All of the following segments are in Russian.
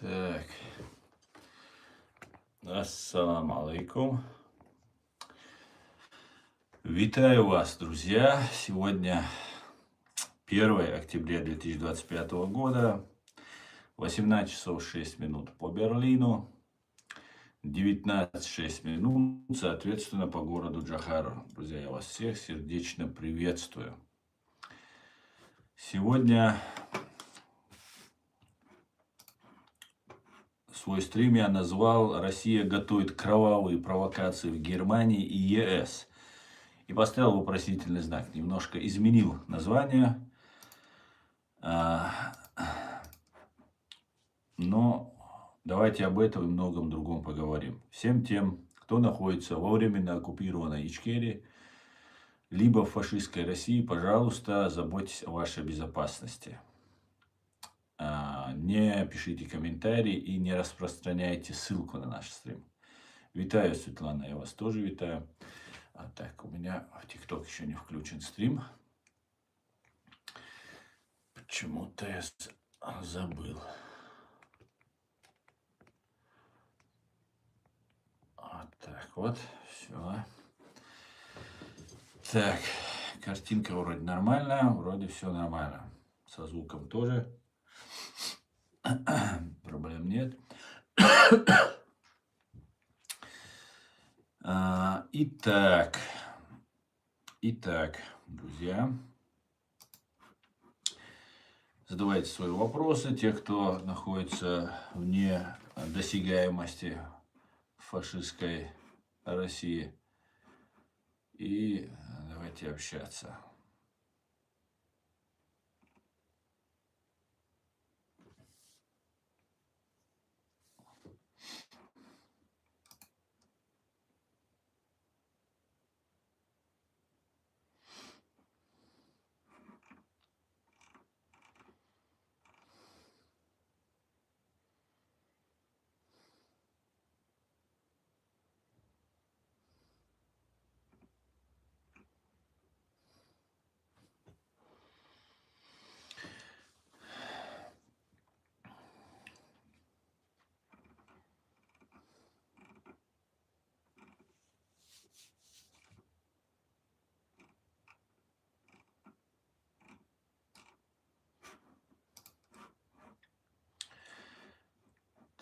Так. Ассаламу алейкум. Витаю вас, друзья. Сегодня 1 октября 2025 года, 18 часов 6 минут по Берлину, 19:06 минут, соответственно, по городу Джохар. Друзья, я вас всех сердечно приветствую. Сегодня свой стрим я назвал «Россия готовит кровавые провокации в Германии и ЕС». И поставил вопросительный знак. Немножко изменил название. Но давайте об этом и многом другом поговорим. Всем тем, кто находится во временно оккупированной Ичкерии, либо в фашистской России, пожалуйста, заботьтесь о вашей безопасности. Не пишите комментарии и не распространяйте ссылку на наш стрим. Витаю, Светлана, я вас тоже витаю. Так, у меня в ТикТок еще не включен стрим. Почему-то я забыл. Вот так вот, все. Так, картинка вроде нормальная, вроде все нормально. Со звуком тоже проблем нет. Итак, друзья, задавайте свои вопросы. Те, кто находится вне досягаемости фашистской России. И давайте общаться.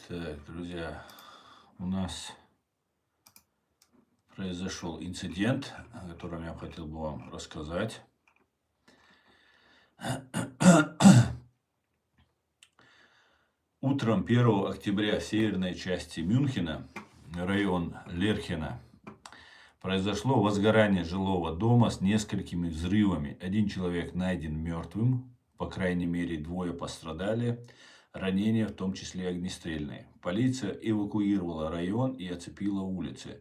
Так, друзья, у нас произошел инцидент, о котором я хотел бы вам рассказать. Утром 1 октября в северной части Мюнхена, район Лерхена, произошло возгорание жилого дома с несколькими взрывами. Один человек найден мертвым, по крайней мере 2 пострадали. Ранения, в том числе огнестрельные. Полиция эвакуировала район и оцепила улицы.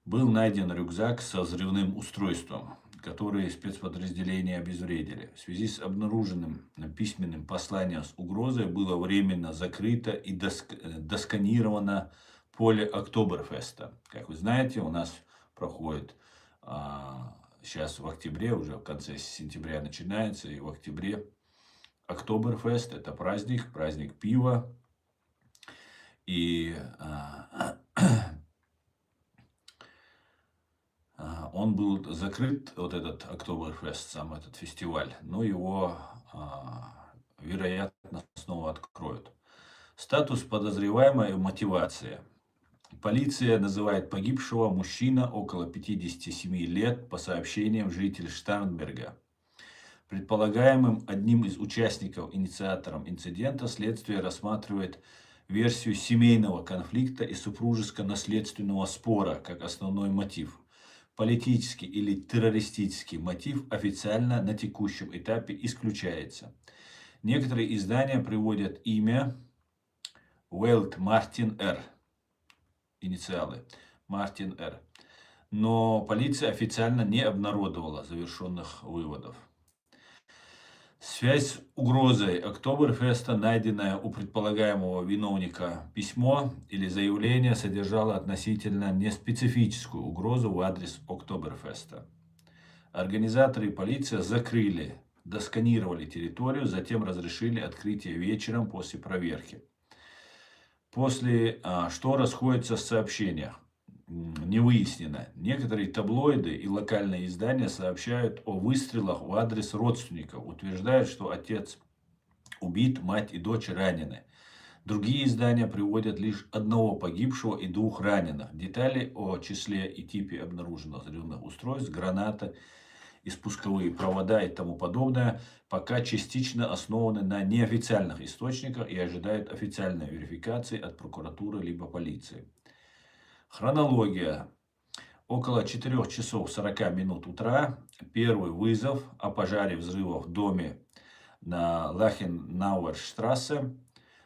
Был найден рюкзак со взрывным устройством, который спецподразделения обезвредили. В связи с обнаруженным письменным посланием с угрозой было временно закрыто и досканировано поле Октоберфеста. Как вы знаете, у нас проходит сейчас в октябре, уже в конце сентября начинается, и в октябре Октоберфест – это праздник пива. И он был закрыт, вот этот Октоберфест, сам этот фестиваль, но его, вероятно, снова откроют. Статус подозреваемого и мотивация. Полиция называет погибшего мужчина около 57 лет, по сообщениям житель Штарнберга. Предполагаемым одним из участников, инициатором инцидента, следствие рассматривает версию семейного конфликта и супружеско-наследственного спора как основной мотив. Политический или террористический мотив официально на текущем этапе исключается. Некоторые издания приводят имя Уэлт Мартин Р. Инициалы Мартин Р. Но полиция официально не обнародовала завершенных выводов. Связь с угрозой Октоберфеста, найденное у предполагаемого виновника письмо или заявление, содержало относительно неспецифическую угрозу в адрес Октоберфеста. Организаторы и полиция закрыли, досканировали территорию, затем разрешили открытие вечером после проверки. После что расходятся в сообщениях. Не выяснено. Некоторые таблоиды и локальные издания сообщают о выстрелах в адрес родственников. Утверждают, что отец убит, мать и дочь ранены. Другие издания приводят лишь одного погибшего и двух раненых. Детали о числе и типе обнаруженных взрывных устройств, граната и спусковые провода и тому подобное пока частично основаны на неофициальных источниках и ожидают официальной верификации от прокуратуры либо полиции. Хронология. Около 4 часов 40 минут утра первый вызов о пожаре взрыва в доме на Лахенауэрштрассе.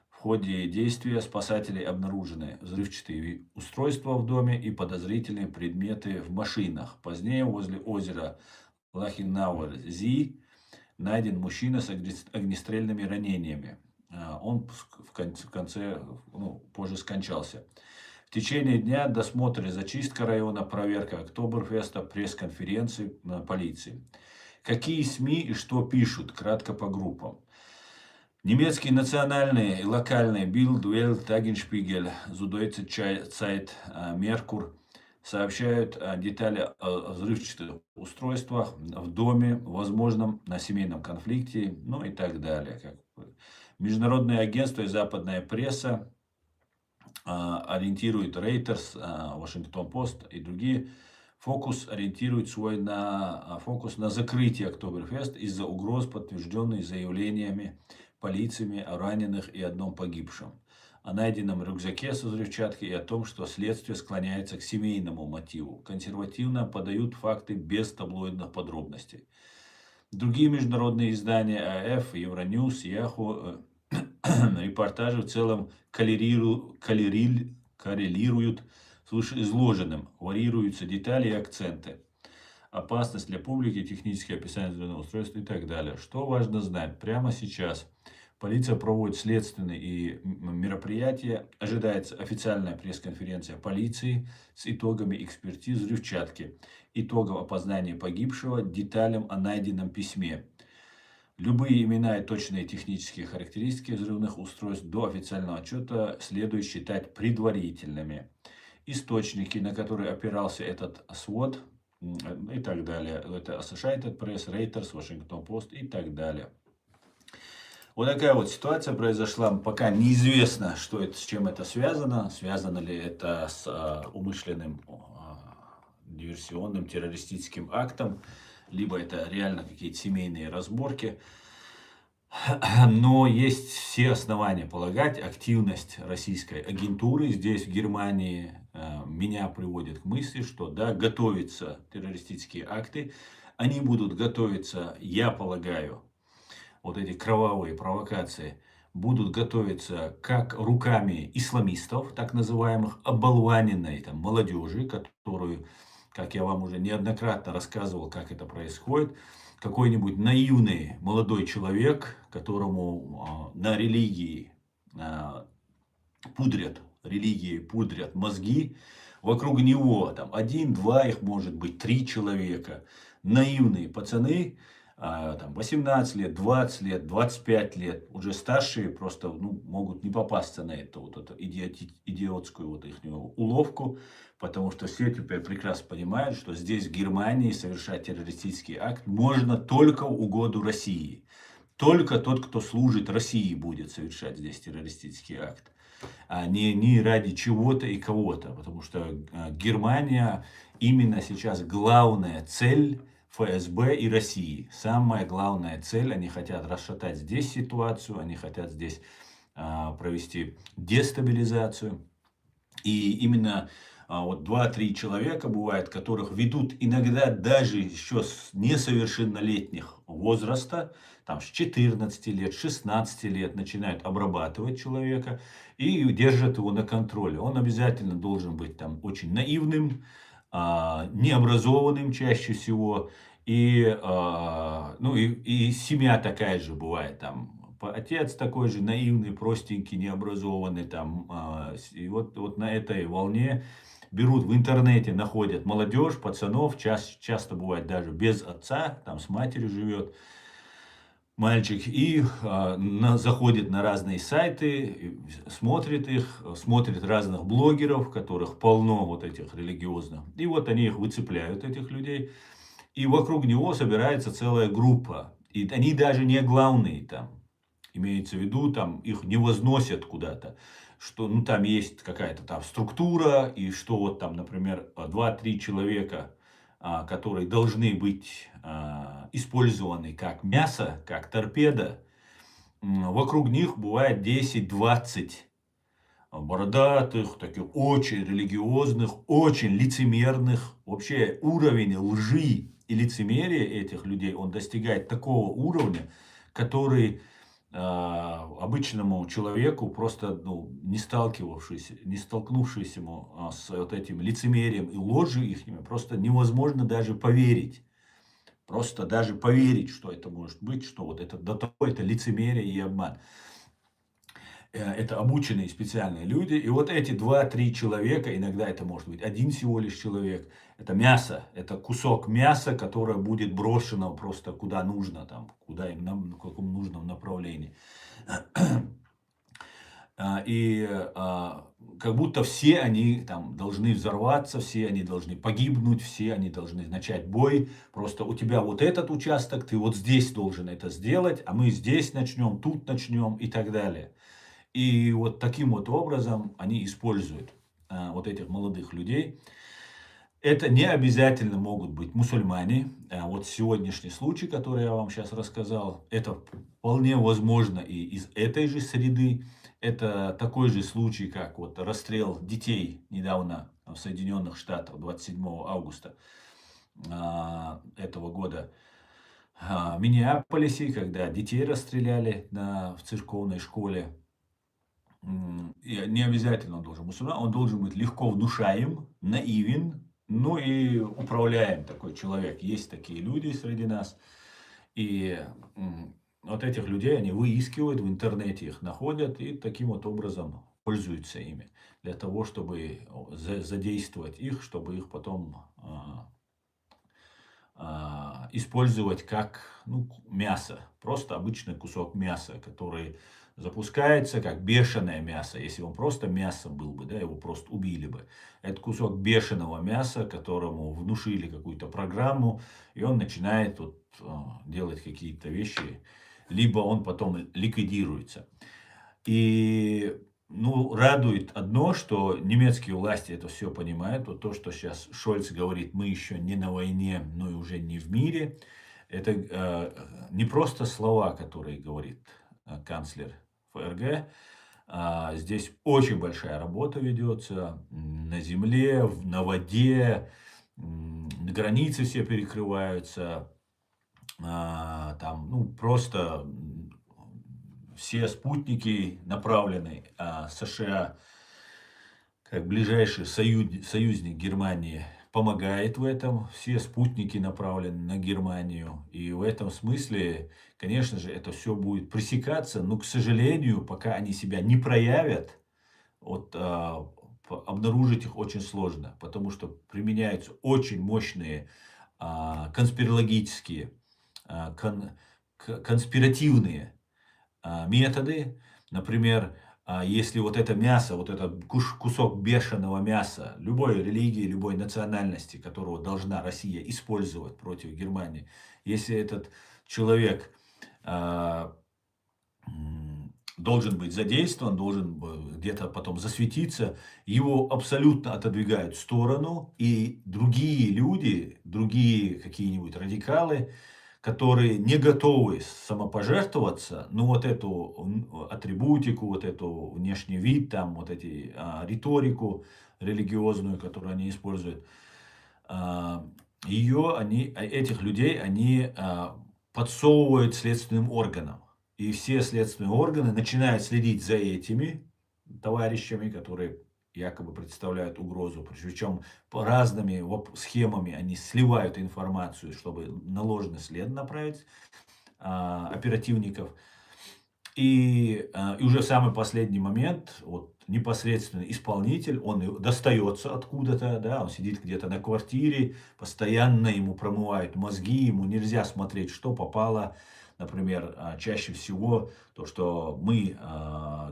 В ходе действия спасателей обнаружены взрывчатые устройства в доме и подозрительные предметы в машинах. Позднее возле озера Лахенауэр-Зи найден мужчина с огнестрельными ранениями. Он позже скончался. В течение дня досмотр и зачистка района, проверка Октоберфеста, пресс-конференции полиции. Какие СМИ и что пишут? Кратко по группам. Немецкие национальные и локальные Bild, Welt, Tagesspiegel, Süddeutsche Zeit, Merkur сообщают детали о взрывчатых устройствах в доме, возможном на семейном конфликте, ну и так далее. Международные агентства и западная пресса ориентируют Reuters, Washington Post и другие. Фокус ориентирует свой фокус на закрытие Октоберфест из-за угроз, подтвержденных заявлениями полициями о раненых и одном погибшем, о найденном рюкзаке со взрывчаткой и о том, что следствие склоняется к семейному мотиву. Консервативно подают факты без таблоидных подробностей. Другие международные издания АФ, Евроньюз, Яху репортажи в целом коррелируют с вышеизложенным, варьируются детали и акценты. Опасность для публики, технические описания взрывного устройства и так далее. Что важно знать? Прямо сейчас полиция проводит следственные мероприятия. Ожидается официальная пресс-конференция полиции с итогами экспертиз взрывчатки, итогом опознания погибшего, деталям о найденном письме. Любые имена и точные технические характеристики взрывных устройств до официального отчета следует считать предварительными. Источники, на которые опирался этот свод и так далее. Это Associated Press, Reuters, Washington Post и так далее. Вот такая вот ситуация произошла. Пока неизвестно, с чем это связано. Связано ли это с умышленным диверсионным террористическим актом, либо это реально какие-то семейные разборки. Но есть все основания полагать, активность российской агентуры здесь, в Германии, меня приводит к мысли, что да, готовятся террористические акты. Они будут готовиться, я полагаю, вот эти кровавые провокации будут готовиться как руками исламистов, так называемых, оболваненной молодежи, которую, как я вам уже неоднократно рассказывал, как это происходит. Какой-нибудь наивный молодой человек, которому на религии пудрят мозги, вокруг него там 1, 2, их может быть 3 человека, наивные пацаны, 18 лет, 20 лет, 25 лет, уже старшие просто могут не попасться на эту идиотскую их уловку, потому что все теперь прекрасно понимают, что здесь в Германии совершать террористический акт можно только в угоду России. Только тот, кто служит России, будет совершать здесь террористический акт, а не ради чего-то и кого-то, потому что Германия именно сейчас главная цель ФСБ и России. Самая главная цель, они хотят расшатать здесь ситуацию, они хотят здесь провести дестабилизацию. И именно вот 2-3 человека бывает, которых ведут иногда даже еще с несовершеннолетних возраста, там с 14 лет, 16 лет начинают обрабатывать человека и держат его на контроле. Он обязательно должен быть там очень наивным, необразованным чаще всего. И семья такая же бывает. Там, отец такой же наивный, простенький, необразованный. И вот на этой волне берут в интернете, находят молодежь, пацанов. Часто бывает даже без отца, там с матерью живет. мальчик, и заходит на разные сайты, смотрит их, смотрит разных блогеров, которых полно вот этих религиозных. И вот они их выцепляют, этих людей, и вокруг него собирается целая группа. И они даже не главные там. Имеется в виду, там их не возносят куда-то. Что, ну, там есть какая-то там структура, и что вот там, например, два-три человека, которые должны быть использованы как мясо, как торпеда, вокруг них бывает 10-20 бородатых, таких очень религиозных, очень лицемерных. Вообще уровень лжи и лицемерия этих людей, он достигает такого уровня, который обычному человеку, просто не столкнувшись ему с вот этим лицемерием и ложью их, просто невозможно даже поверить. Просто даже поверить, что это может быть, что вот это до того это лицемерие и обман. Это обученные специальные люди. И вот эти 2-3 человека, иногда это может быть один всего лишь человек, это мясо, это кусок мяса, которое будет брошено просто куда нужно, там, куда им, в каком нужном направлении. И как будто все они там должны взорваться, все они должны погибнуть, все они должны начать бой. Просто у тебя вот этот участок, ты вот здесь должен это сделать, а мы здесь начнем, тут начнем и так далее. И вот таким вот образом они используют вот этих молодых людей. Это не обязательно могут быть мусульмане. Вот сегодняшний случай, который я вам сейчас рассказал, это вполне возможно и из этой же среды. Это такой же случай, как вот расстрел детей недавно в Соединенных Штатах 27 августа этого года в Миннеаполисе, когда детей расстреляли в церковной школе. И не обязательно он должен быть мусульманин, он должен быть легко внушаем, наивен, ну и управляем такой человек. Есть такие люди среди нас. И вот этих людей они выискивают, в интернете их находят и таким вот образом пользуются ими. Для того, чтобы задействовать их, чтобы их потом использовать как мясо. Просто обычный кусок мяса, который запускается как бешеное мясо. Если он просто мясом был бы, да, его просто убили бы. Это кусок бешеного мяса, которому внушили какую-то программу, и он начинает делать какие-то вещи, либо он потом ликвидируется. И радует одно, что немецкие власти это все понимают. Вот то, что сейчас Шольц говорит, мы еще не на войне, но и уже не в мире. Это не просто слова, которые говорит канцлер ФРГ. Здесь очень большая работа ведется на земле, на воде, на границе все перекрываются. Там, просто все спутники направлены, США, как ближайший союзник Германии, помогает в этом. Все спутники направлены на Германию. И в этом смысле, конечно же, это все будет пресекаться. Но, к сожалению, пока они себя не проявят, обнаружить их очень сложно. Потому что применяются очень мощные конспирологические, конспиративные методы. Например, если вот это мясо, вот этот кусок бешеного мяса любой религии, любой национальности, которого должна Россия использовать против Германии, если этот человек должен быть задействован, должен где-то потом засветиться, его абсолютно отодвигают в сторону, и другие люди, другие какие-нибудь радикалы, которые не готовы самопожертвоваться, вот эту атрибутику, вот эту внешний вид, там, вот эти риторику религиозную, которую они используют, этих людей они подсовывают следственным органам. И все следственные органы начинают следить за этими товарищами, которые якобы представляют угрозу. Причем по разными схемами они сливают информацию, чтобы на ложный след направить оперативников. И уже в самый последний момент непосредственно исполнитель, он достается откуда-то, да, он сидит где-то на квартире, постоянно ему промывают мозги, ему нельзя смотреть, что попало Например, чаще всего то, что мы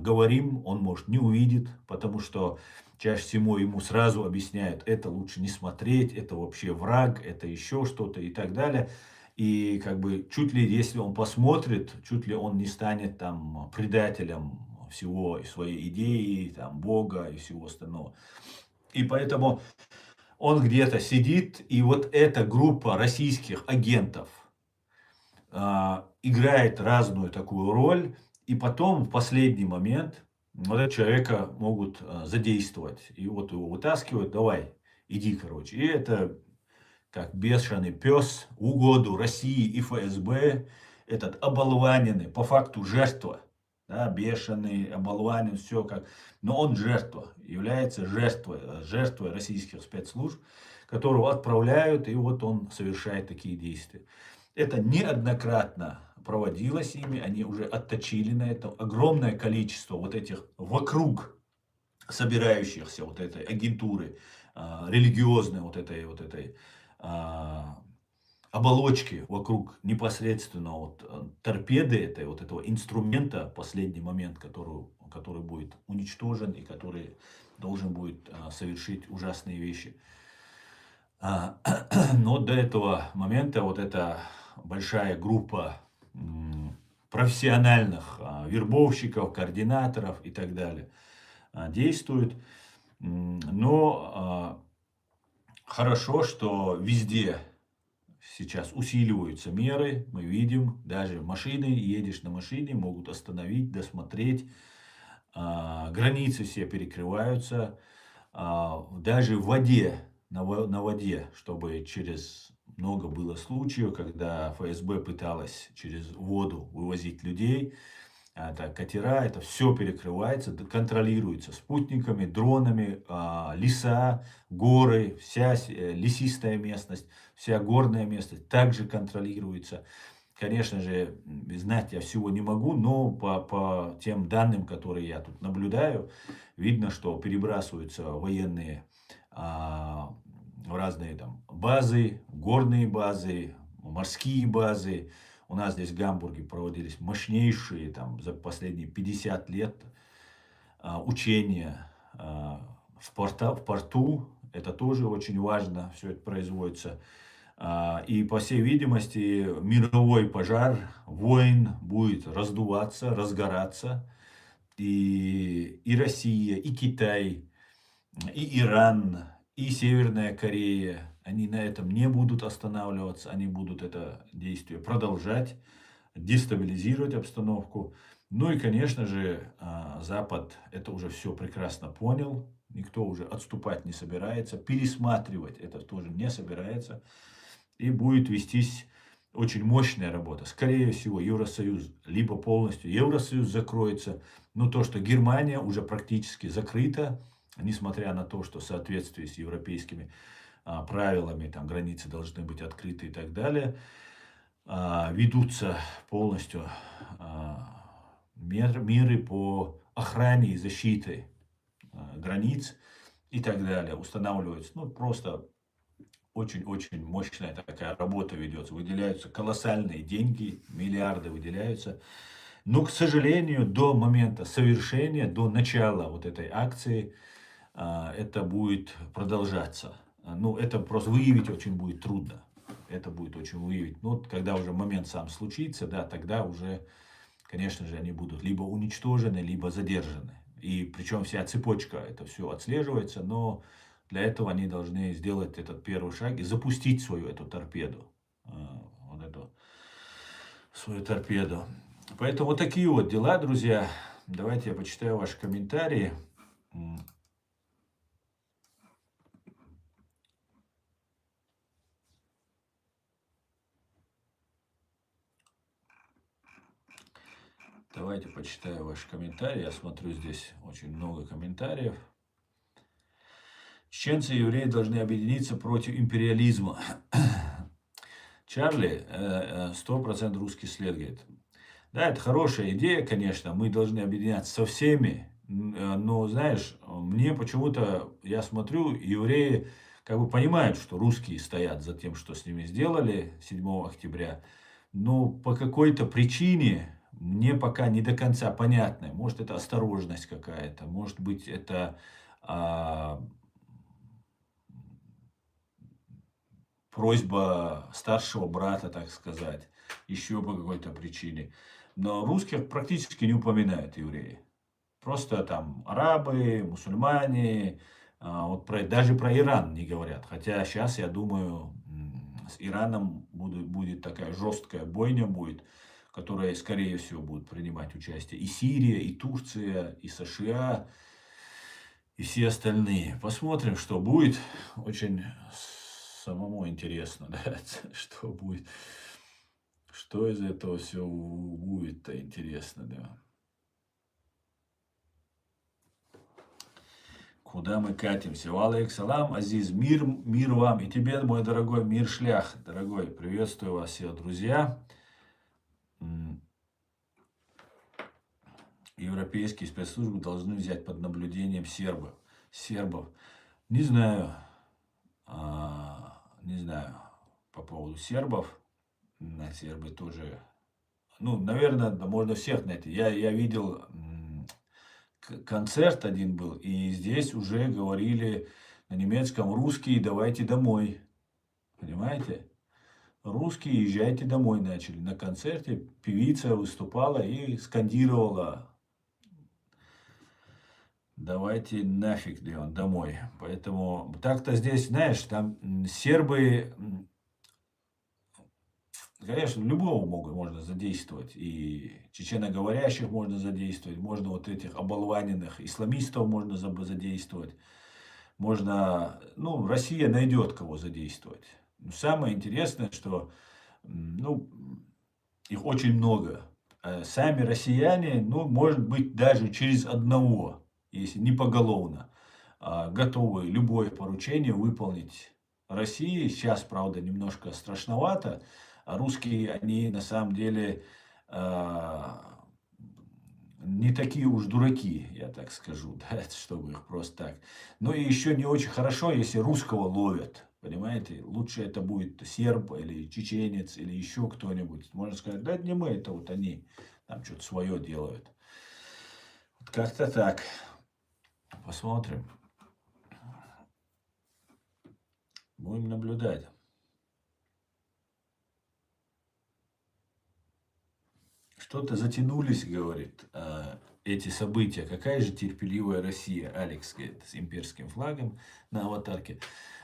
говорим, он, может, не увидит, потому что чаще всего ему сразу объясняют, это лучше не смотреть, это вообще враг, это еще что-то и так далее. И как бы чуть ли, если он посмотрит, чуть ли он не станет там предателем всего своей идеи, там, Бога и всего остального. И поэтому он где-то сидит, и вот эта группа российских агентов играет разную такую роль, и потом в последний момент вот этого человека могут задействовать. И вот его вытаскивают, давай, иди, короче. И это как бешеный пес в угоду России и ФСБ, этот оболваненный, по факту жертва, да, бешеный, оболванен, все как, но он жертва, является жертвой российских спецслужб, которого отправляют, и вот он совершает такие действия. Это неоднократно проводилось ими, они уже отточили на это огромное количество вот этих вокруг собирающихся вот этой агентуры, религиозной вот этой оболочки вокруг непосредственно вот торпеды этой, вот этого инструмента, последний момент, который будет уничтожен и который должен будет совершить ужасные вещи. Но до этого момента вот эта большая группа профессиональных вербовщиков, координаторов и так далее действует. Но хорошо, что везде сейчас усиливаются меры. Мы видим, даже машины, едешь на машине, могут остановить, досмотреть. Границы все перекрываются. Даже в воде, на воде, чтобы через много было случаев, когда ФСБ пыталась через воду вывозить людей. Это катера, это все перекрывается, контролируется спутниками, дронами, леса, горы, вся лесистая местность, вся горная местность также контролируется. Конечно же, знать я всего не могу, но по тем данным, которые я тут наблюдаю, видно, что перебрасываются военные в разные там базы, горные базы, морские базы. У нас здесь в Гамбурге проводились мощнейшие там, за последние 50 лет учения в порту. Это тоже очень важно, все это производится. И по всей видимости мировой пожар, войн будет раздуваться, разгораться. И Россия, и Китай, и Иран, и Северная Корея, они на этом не будут останавливаться, они будут это действие продолжать, дестабилизировать обстановку. Ну и, конечно же, Запад это уже все прекрасно понял, никто уже отступать не собирается, пересматривать это тоже не собирается, и будет вестись очень мощная работа. Скорее всего, Евросоюз либо полностью Евросоюз закроется, но то, что Германия уже практически закрыта, несмотря на то, что в соответствии с европейскими правилами там границы должны быть открыты и так далее, ведутся полностью меры по охране и защите границ и так далее. Устанавливаются, ну, просто очень-очень мощная такая работа ведется. Выделяются колоссальные деньги, миллиарды выделяются. Но, к сожалению, до момента совершения, до начала вот этой акции, это будет продолжаться. Ну, это просто выявить очень будет трудно. Это будет очень выявить. Ну, когда уже момент сам случится, да, тогда уже, конечно же, они будут либо уничтожены, либо задержаны. И причем вся цепочка, это все отслеживается, но для этого они должны сделать этот первый шаг и запустить свою эту торпеду. Вот эту свою торпеду. Поэтому вот такие вот дела, друзья. Давайте я почитаю ваши комментарии. Давайте почитаю ваши комментарии. Я смотрю, здесь очень много комментариев. Чеченцы и евреи должны объединиться против империализма. Чарли, 100% русский след, говорит. Да, это хорошая идея, конечно. Мы должны объединяться со всеми. Но, знаешь, мне почему-то, я смотрю, евреи как бы понимают, что русские стоят за тем, что с ними сделали 7 октября. но по какой-то причине мне пока не до конца понятно. Может, это осторожность какая-то, может быть, это а, просьба старшего брата, так сказать, еще по какой-то причине. Но русских практически не упоминают евреи. Просто там арабы, мусульмане, вот даже про Иран не говорят. Хотя сейчас, я думаю, с Ираном будет такая жесткая бойня будет, которая, скорее всего, будет принимать участие и Сирия, и Турция, и США, и все остальные. Посмотрим, что будет. Очень самому интересно, да, что будет. Что из этого все будет-то интересно, да. Куда мы катимся? Алейк салам, Азиз, мир вам. И тебе, мой дорогой, мир шлях. Дорогой, приветствую вас все, друзья. Европейские спецслужбы должны взять под наблюдением сербов. Не знаю, не знаю по поводу сербов. На сербы тоже, ну, наверное, да, можно всех найти. Я видел концерт один был, и здесь уже говорили на немецком: русские, давайте домой. Понимаете? Русские, езжайте домой, начали. На концерте певица выступала и скандировала: давайте нафиг домой. Поэтому так-то здесь, знаешь, там сербы, конечно, любого можно задействовать. И чеченоговорящих можно задействовать, можно вот этих оболваненных исламистов можно задействовать. Можно, ну, Россия найдет кого задействовать. Но самое интересное, что, ну, их очень много. Сами россияне, ну, может быть, даже через одного, если не поголовно, готовы любое поручение выполнить России. Сейчас, правда, немножко страшновато. Русские, они на самом деле не такие уж дураки, я так скажу, да, чтобы их просто так. Но и еще не очень хорошо, если русского ловят. Понимаете, лучше это будет серб или чеченец или еще кто-нибудь. Можно сказать: да не мы, это вот они там что-то свое делают. Вот как-то так. Посмотрим. Будем наблюдать. Что-то затянулись, говорит, эти события. Какая же терпеливая Россия, Алекс, говорит, с имперским флагом на аватарке.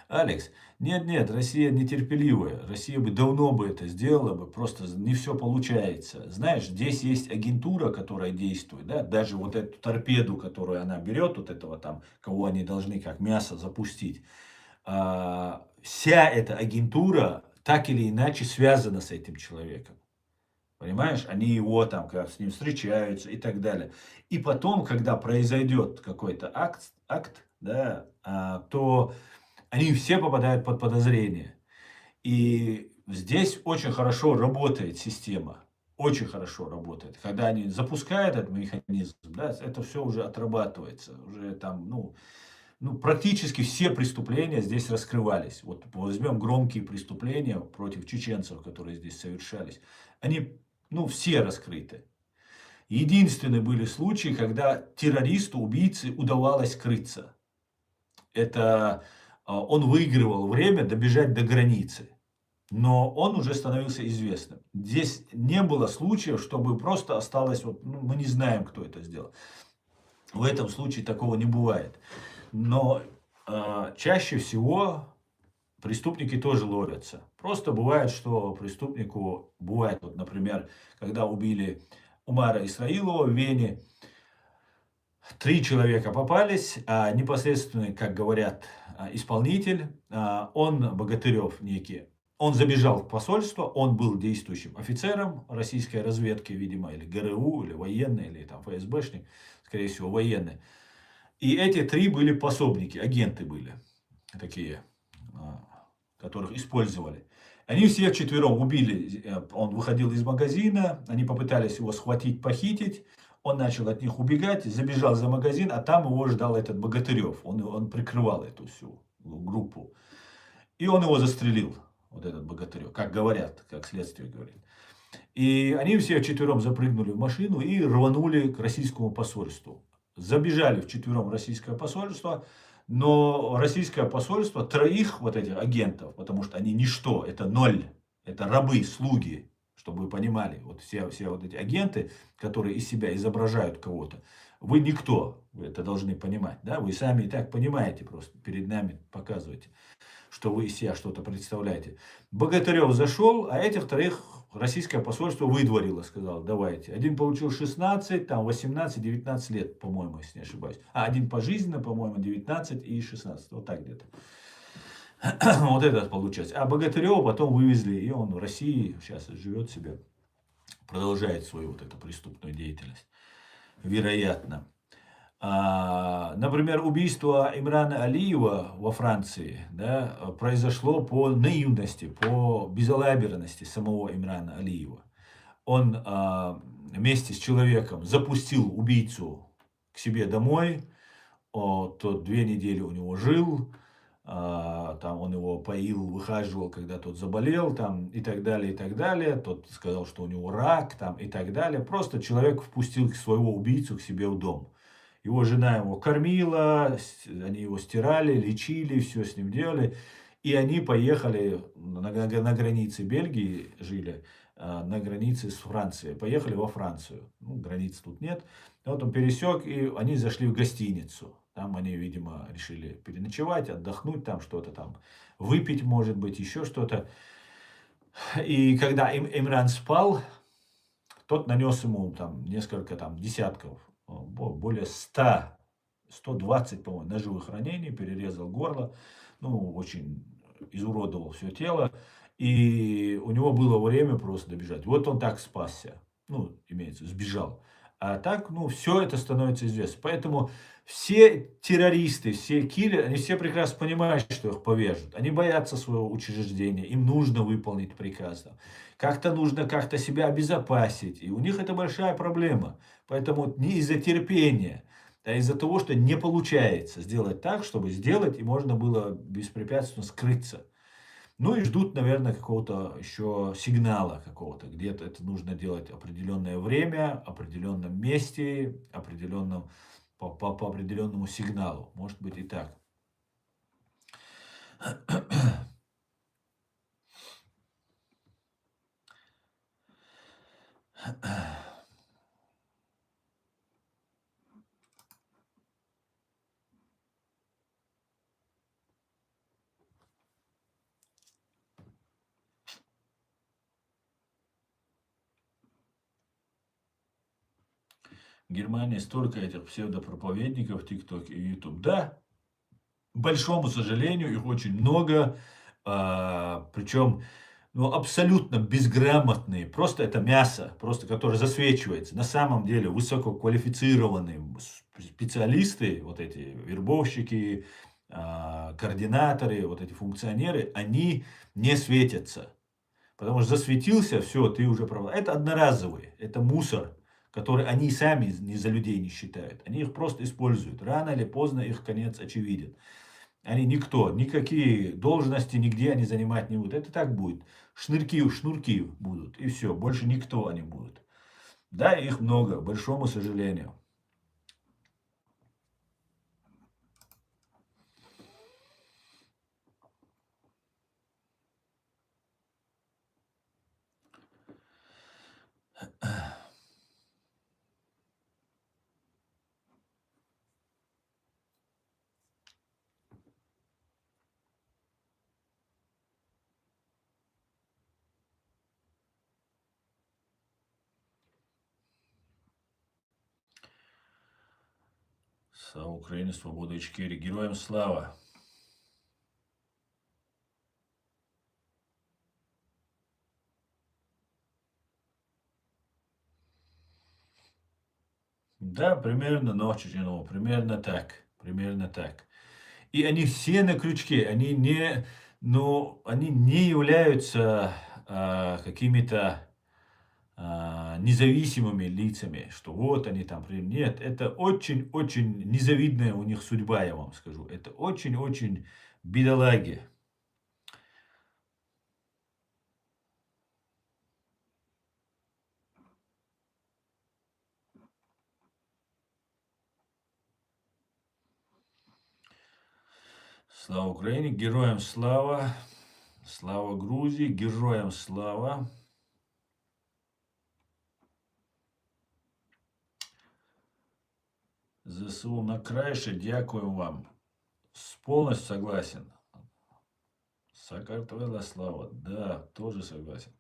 Алекс, нет, Россия нетерпеливая. Россия бы давно бы это сделала бы, просто не все получается. Знаешь, здесь есть агентура, которая действует, да, даже вот эту торпеду, которую она берет, вот этого там, кого они должны как мясо запустить. Вся эта агентура так или иначе связана с этим человеком. Понимаешь, они его там, когда с ним встречаются и так далее. И потом, когда произойдет какой-то акт, да, то они все попадают под подозрение. И здесь очень хорошо работает система. Очень хорошо работает. Когда они запускают этот механизм, да, это все уже отрабатывается. Уже там, ну, практически все преступления здесь раскрывались. Вот возьмем громкие преступления против чеченцев, которые здесь совершались. Они, ну, все раскрыты. Единственные были случаи, когда террористу, убийце удавалось скрыться. Это он выигрывал время добежать до границы. Но он уже становился известным. Здесь не было случаев, чтобы просто осталось, вот, ну, мы не знаем, кто это сделал. В этом случае такого не бывает. Но чаще всего преступники тоже ловятся. Просто бывает, что преступнику бывает, вот, например, когда убили Умара Исраилова в Вене, 3 человека попались, а непосредственно, как говорят, исполнитель, он Богатырев некий, он забежал в посольство, он был действующим офицером российской разведки, видимо, или ГРУ, или военный, или там ФСБшник, скорее всего, военный. И эти 3 были пособники, агенты были такие, которых использовали. Они все вчетвером убили, он выходил из магазина, они попытались его схватить, похитить, он начал от них убегать, забежал за магазин, а там его ждал этот Богатырев, он прикрывал эту всю группу. И он его застрелил, вот этот Богатырев, как говорят, как следствие говорит. И они все вчетвером запрыгнули в машину и рванули к российскому посольству. Забежали вчетвером в российское посольство, но российское посольство троих вот этих агентов, потому что они ничто, это ноль, это рабы, слуги, чтобы вы понимали, вот все вот эти агенты, которые из себя изображают кого-то, вы никто, вы это должны понимать, да, вы сами и так понимаете, просто перед нами показываете, что вы из себя что-то представляете. Богатырев зашел, а этих троих российское посольство выдворило, сказал, давайте. Один получил 16, там 18, 19 лет, по-моему, если не ошибаюсь. А один пожизненно, по-моему, 19 и 16, вот так где-то. Вот этот получается. А Богатырева потом вывезли, и он в России сейчас живет себе, продолжает свою вот эту преступную деятельность. Вероятно. Например, убийство Имрана Алиева во Франции, да, произошло по наивности, по безалаберности самого Имрана Алиева. Он вместе с человеком запустил убийцу к себе домой, тот 2 недели у него жил, там он его поил, выхаживал, когда тот заболел, там, и так далее, и так далее. Тот сказал, что у него рак, там, и так далее. Просто человек впустил своего убийцу к себе в дом. Его жена его кормила, они его стирали, лечили, все с ним делали. И они поехали на границе Бельгии, жили, на границе с Францией. Поехали во Францию. Ну, границ тут нет. Вот он пересек, и они зашли в гостиницу. Там они, видимо, решили переночевать, отдохнуть, там что-то там выпить, может быть, еще что-то. И когда Имран спал, тот нанес ему там несколько там десятков, более 100, 120, по-моему, ножевых ранений, перерезал горло, ну, очень изуродовал все тело. И у него было время просто добежать. Вот он так спасся. Ну, имеется, сбежал. А так, ну, все это становится известно. Поэтому все террористы, все киллеры, они все прекрасно понимают, что их повяжут. Они боятся своего учреждения, им нужно выполнить приказ. Как-то нужно как-то себя обезопасить. И у них это большая проблема. Поэтому не из-за терпения, а из-за того, что не получается сделать так, чтобы сделать, и можно было беспрепятственно скрыться. Ну и ждут, наверное, какого-то еще сигнала какого-то. Где-то это нужно делать определенное время, определенном месте, по определенному сигналу. Может быть и так. В Германии столько этих псевдопроповедников в ТикТоке и YouTube. Да, к большому сожалению, их очень много. Причем ну, абсолютно безграмотные, просто это мясо, просто которое засвечивается. На самом деле высококвалифицированные специалисты, вот эти вербовщики, координаторы, вот эти функционеры, они не светятся. Потому что засветился, все, ты уже прав. Это одноразовые, это мусор, который они сами не за людей не считают. Они их просто используют. Рано или поздно их конец очевиден. Они никто, никакие должности нигде они занимать не будут. Это так будет. Шнурки будут. И все. Больше никто они будут. Да, их много, к большому сожалению. Слава Украине, свобода Ичкерии. Героям слава. Да, примерно ночью, ну, примерно так. Примерно так. И они все на крючке. Они не, ну, они не являются какими-то независимыми лицами, что вот они там. Нет, это очень-очень незавидная у них судьба, я вам скажу. Это очень-очень бедолаги. Слава Украине, героям слава. Слава Грузии, героям слава. ЗСУ на крайше, дякую вам. Полностью согласен. Сакартвела слава, да, тоже согласен.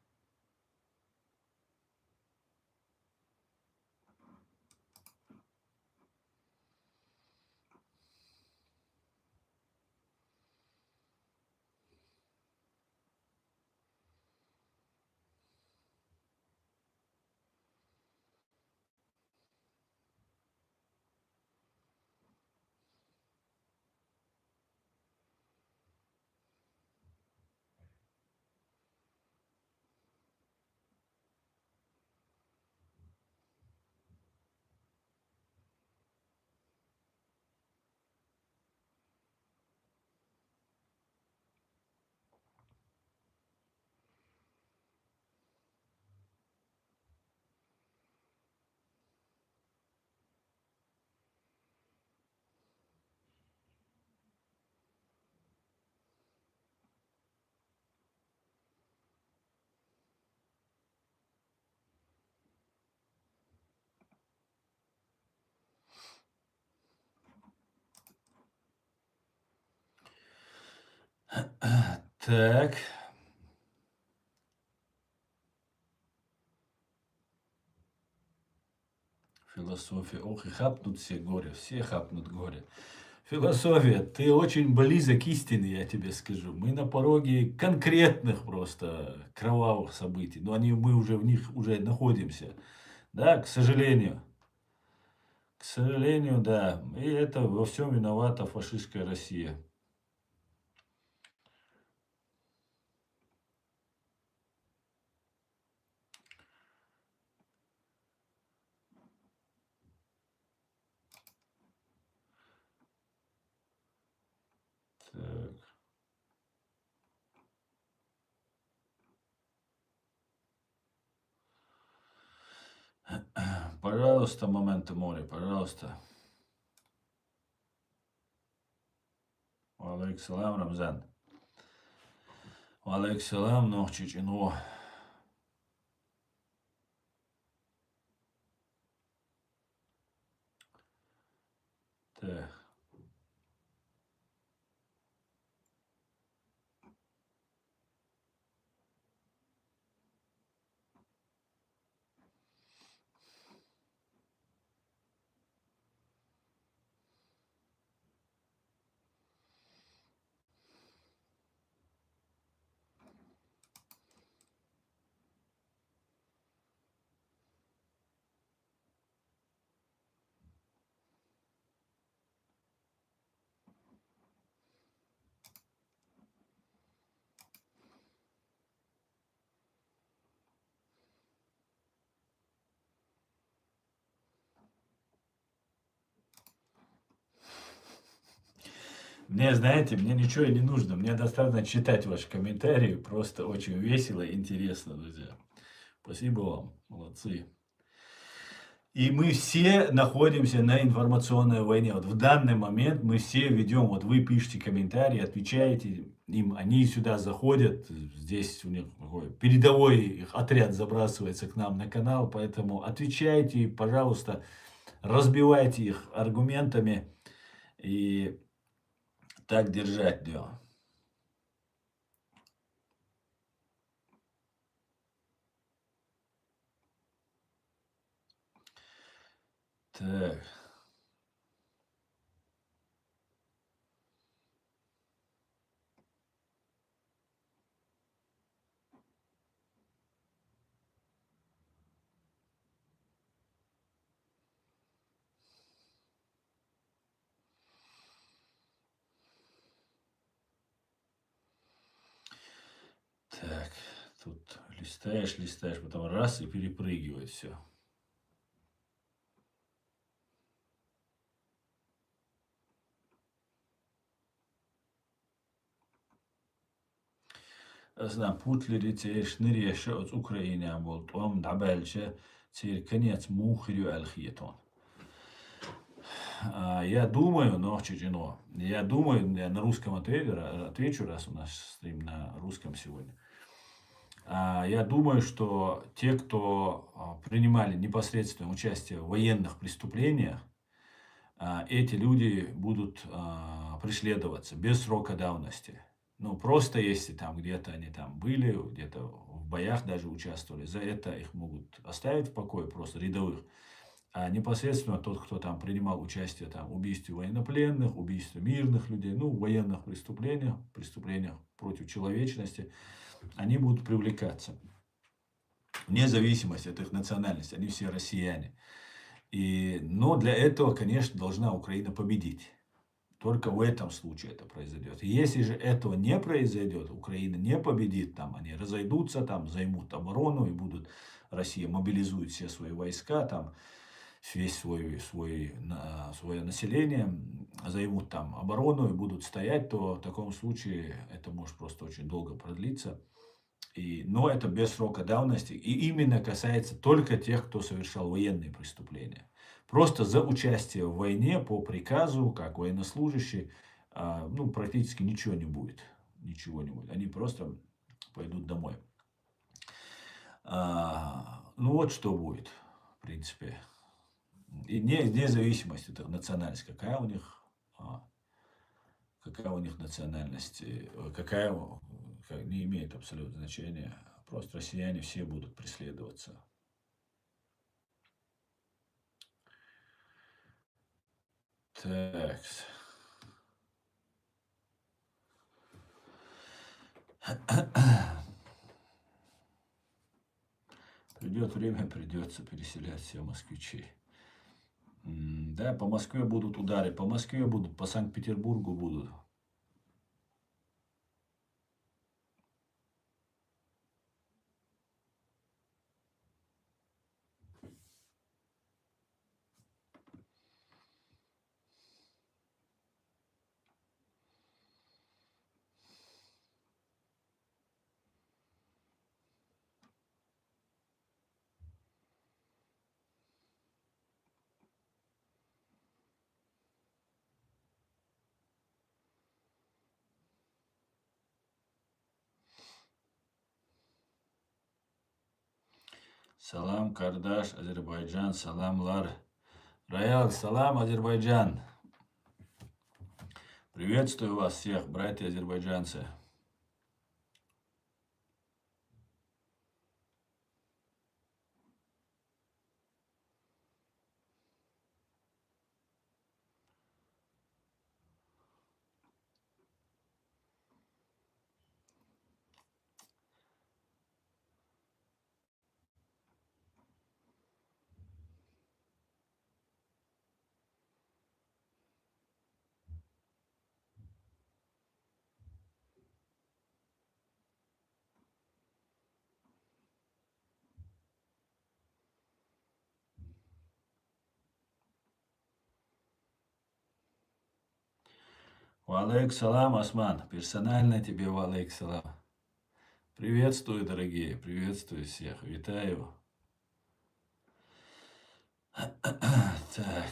Так. Философия. Ох, и хапнут все хапнут горе. Философия, ты очень близок к истине, я тебе скажу. Мы на пороге конкретных просто кровавых событий. Но мы уже в них уже находимся. Да, к сожалению. К сожалению, да. И это во всем виновата фашистская Россия. Так. Пожалуйста, моменты море, пожалуйста. Алейкум салам, Рамзан. Алейкум салам, Нохчичино. Так. Мне, знаете, мне ничего и не нужно. Мне достаточно читать ваши комментарии. Просто очень весело и интересно, друзья. Спасибо вам. Молодцы. И мы все находимся на информационной войне. Вот в данный момент мы все ведем, вот вы пишете комментарии, отвечаете им, они сюда заходят, здесь у них такой передовой их отряд забрасывается к нам на канал, поэтому отвечайте, пожалуйста, разбивайте их аргументами и так держать дело. Так. Так, тут листаешь, листаешь, потом раз и перепрыгивает все. أصلا بوتلري شنري شوت أوكرانيا بولتوم دعبالشة تير كنيت موخريو الخيتون Я думаю, но чечено. Я думаю, я на русском отвечу, раз у нас стрим на русском сегодня. Я думаю, что те, кто принимали непосредственное участие в военных преступлениях, эти люди будут преследоваться без срока давности. Ну, просто если там где-то они там были, где-то в боях даже участвовали, за это их могут оставить в покое, просто рядовых. А непосредственно тот, кто там принимал участие там, в убийстве военнопленных, убийстве мирных людей, ну, военных преступлениях против человечности, они будут привлекаться. Вне зависимости от их национальности, они все россияне. Но для этого, конечно, должна Украина победить. Только в этом случае это произойдет. И если же этого не произойдет, Украина не победит, там они разойдутся, там займут оборону и будут, Россия мобилизует все свои войска, там весь свое население, займут там оборону и будут стоять, то в таком случае это может просто очень долго продлиться. Но это без срока давности. И именно касается только тех, кто совершал военные преступления. Просто за участие в войне по приказу, как военнослужащий, практически ничего не будет. Ничего не будет. Они просто пойдут домой. Вот что будет, в принципе. И вне зависимости от национальности, какая у них национальность, не имеет абсолютно значения. Просто россияне все будут преследоваться. Так. Придет время, придется переселять всех москвичей. Да, по Москве будут удары. По Москве будут, по Санкт-Петербургу будут. Салам, Кардаш, Азербайджан, салам, Лар. Роял, салам, Азербайджан. Приветствую вас всех, братья азербайджанцы. Валейк салам, Осман. Персонально тебе валейк салам. Приветствую, дорогие. Приветствую всех. Витаю. Так.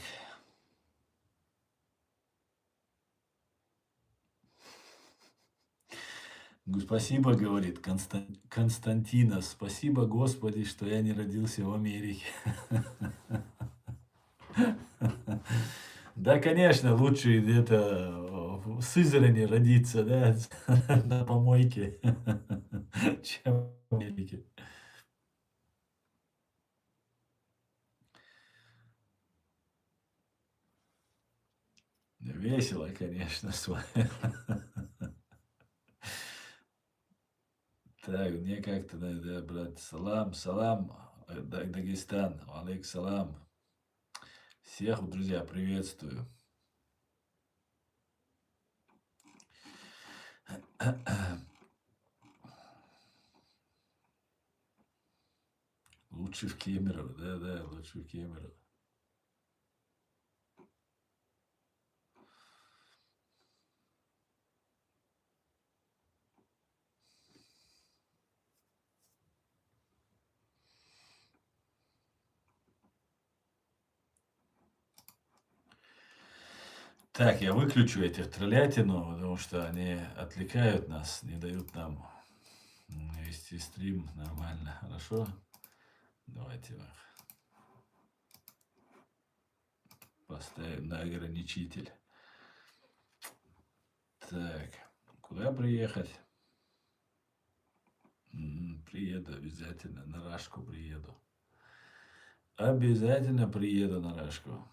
Спасибо, говорит Константина. Спасибо, Господи, что я не родился в Америке. Да, конечно, лучше где-то в Сызрани родиться, да, на помойке, чем в Америке. Весело, конечно, с вами. Так, мне как-то надо, брат, салам, Дагестан, алейк салам. Всех, друзья, приветствую. Лучше в Кемерово, да, лучше в Кемерово. Так, я выключу этих троллятину, потому что они отвлекают нас, не дают нам вести стрим нормально. Хорошо? Давайте их поставим на ограничитель. Так, куда приехать? Приеду обязательно, на Рашку приеду. Обязательно приеду на Рашку.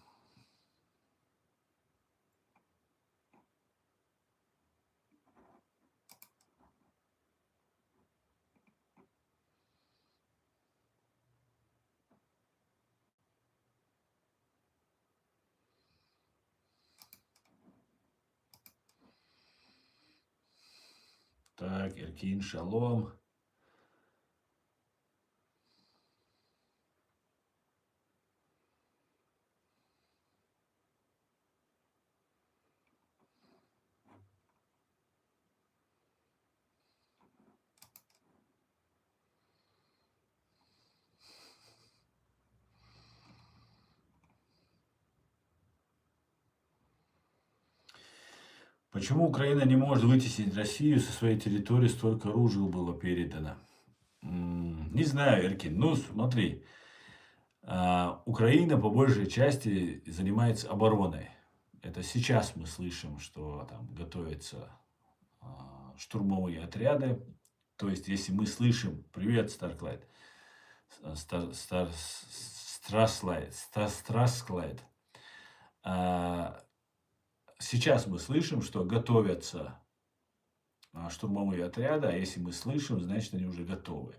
Так, Иркин, шалом. Почему Украина не может вытеснить Россию со своей территории, столько оружия было передано? Не знаю, Эркин. Ну, смотри, Украина по большей части занимается обороной. Это сейчас мы слышим, что там готовятся штурмовые отряды. То есть, если мы слышим, привет, Старклайд, Страсклайд, сейчас мы слышим, что готовятся штурмовые отряды, а если мы слышим, значит, они уже готовы.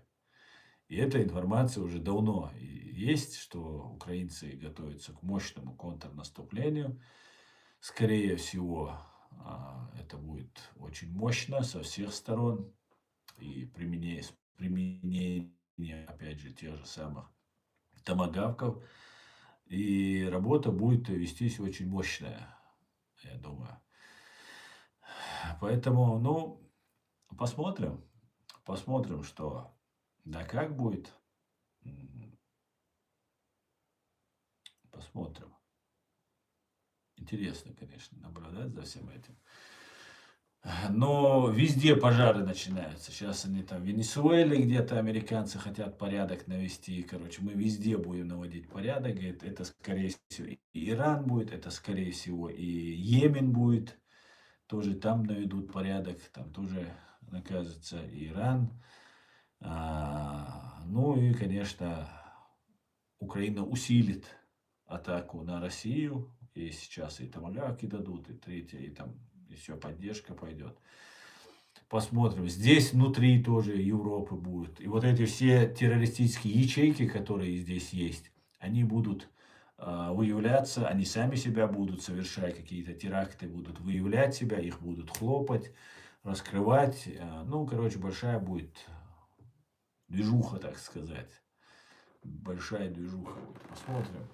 И эта информация уже давно есть, что украинцы готовятся к мощному контрнаступлению. Скорее всего, это будет очень мощно со всех сторон. И применение опять же, тех же самых томагавков. И работа будет вестись очень мощная, я думаю. Поэтому, ну, посмотрим. Посмотрим, что да как будет. Посмотрим. Интересно, конечно, наблюдать за всем этим. Но везде пожары начинаются. Сейчас они там в Венесуэле где-то американцы хотят порядок навести. Короче, мы везде будем наводить порядок. Это скорее всего и Иран будет, это скорее всего и Йемен будет. Тоже там наведут порядок, там тоже наказывается Иран. Ну и, конечно, Украина усилит атаку на Россию. И сейчас и томагавки дадут, и третье, и там еще поддержка пойдет. Посмотрим. Здесь внутри тоже Европы будет. И вот эти все террористические ячейки, которые здесь есть, они будут выявляться, они сами себя будут совершать, какие-то теракты будут выявлять себя, их будут хлопать, раскрывать. Ну, короче, большая будет движуха, так сказать. Большая движуха будет. Посмотрим.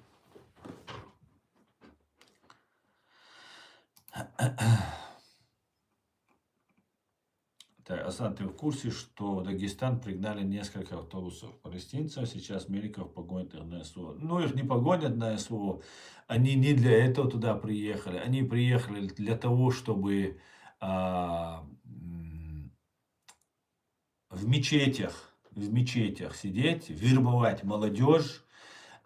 Так, Асан, ты в курсе, что в Дагестан пригнали несколько автобусов палестинцев? Сейчас меликов погонят их на СВО. Ну, их не погонят на СВО. Они не для этого туда приехали. Они приехали для того, чтобы в мечетях сидеть, вербовать молодежь.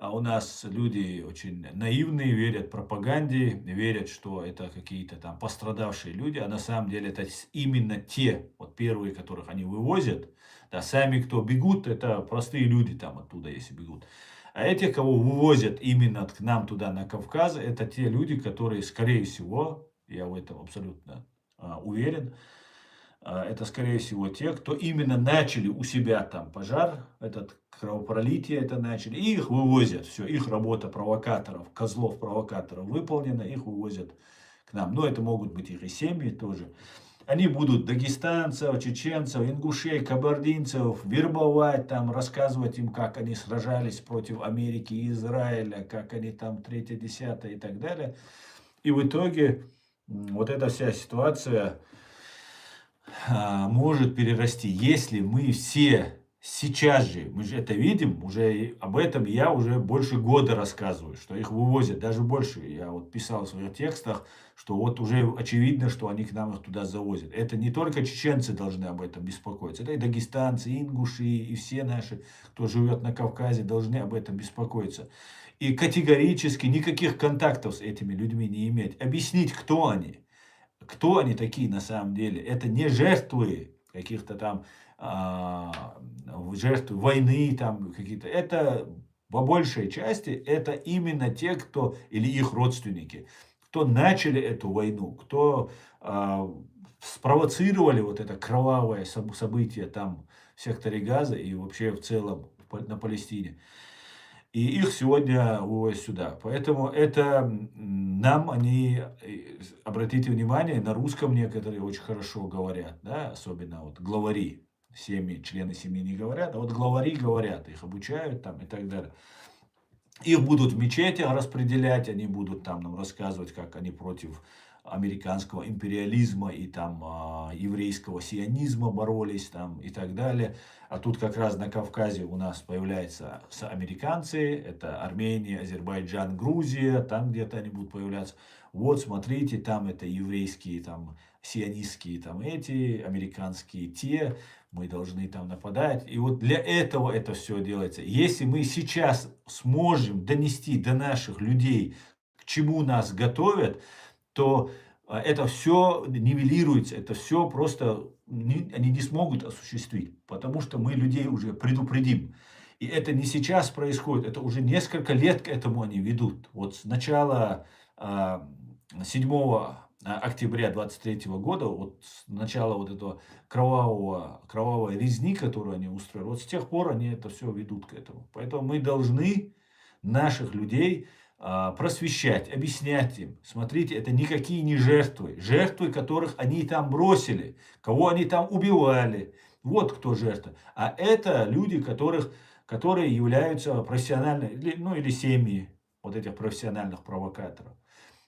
А у нас люди очень наивные, верят пропаганде, верят, что это какие-то там пострадавшие люди, а на самом деле это именно те, вот первые, которых они вывозят, да, сами, кто бегут, это простые люди там оттуда, если бегут. А этих, кого вывозят именно к нам туда, на Кавказ, это те люди, которые, скорее всего, я в этом абсолютно уверен, это, скорее всего, те, кто именно начали у себя там пожар, этот кровопролитие это начали, и их вывозят. Все, их работа провокаторов, козлов-провокаторов выполнена, их вывозят к нам. Но это могут быть их и семьи тоже. Они будут дагестанцев, чеченцев, ингушей, кабардинцев вербовать, там, рассказывать им, как они сражались против Америки и Израиля, как они там 3-10 и так далее. И в итоге вот эта вся ситуация может перерасти, если мы все Сейчас же, мы же это видим, уже об этом я уже больше года рассказываю, что их вывозят, даже больше. Я вот писал в своих текстах, что вот уже очевидно, что они к нам их туда завозят. Это не только чеченцы должны об этом беспокоиться, это и дагестанцы, и ингуши, и все наши, кто живет на Кавказе, должны об этом беспокоиться. И категорически никаких контактов с этими людьми не иметь. Объяснить, кто они такие на самом деле. Это не жертвы каких-то там жертвы войны там какие-то. Это по большей части это именно те, кто или их родственники, кто начали эту войну, кто спровоцировали вот это кровавое событие там в секторе Газа и вообще в целом на Палестине. И их сегодня увозят сюда. Поэтому это нам они, обратите внимание, на русском некоторые очень хорошо говорят, да, особенно вот главари, семьи, члены семьи не говорят, а вот главари говорят, их обучают там и так далее. Их будут в мечетях распределять, они будут там нам рассказывать, как они против американского империализма и там еврейского сионизма боролись там и так далее. А тут как раз на Кавказе у нас появляются американцы, это Армения, Азербайджан, Грузия, там где-то они будут появляться. Вот смотрите, там это еврейские, там сионистские, там эти, американские те, мы должны там нападать. И вот для этого это все делается. Если мы сейчас сможем донести до наших людей, к чему нас готовят, то это все нивелируется, это все просто они не смогут осуществить, потому что мы людей уже предупредим. И это не сейчас происходит, это уже несколько лет к этому они ведут. Вот с начала 7 октября 23 года, вот с начала вот этого кровавой резни, которую они устроили, вот с тех пор они это все ведут к этому. Поэтому мы должны наших людей просвещать, объяснять им. Смотрите, это никакие не жертвы. Жертвы, которых они там бросили, кого они там убивали. Вот кто жертва. А это люди, которые являются профессиональными, ну или семьи вот этих профессиональных провокаторов.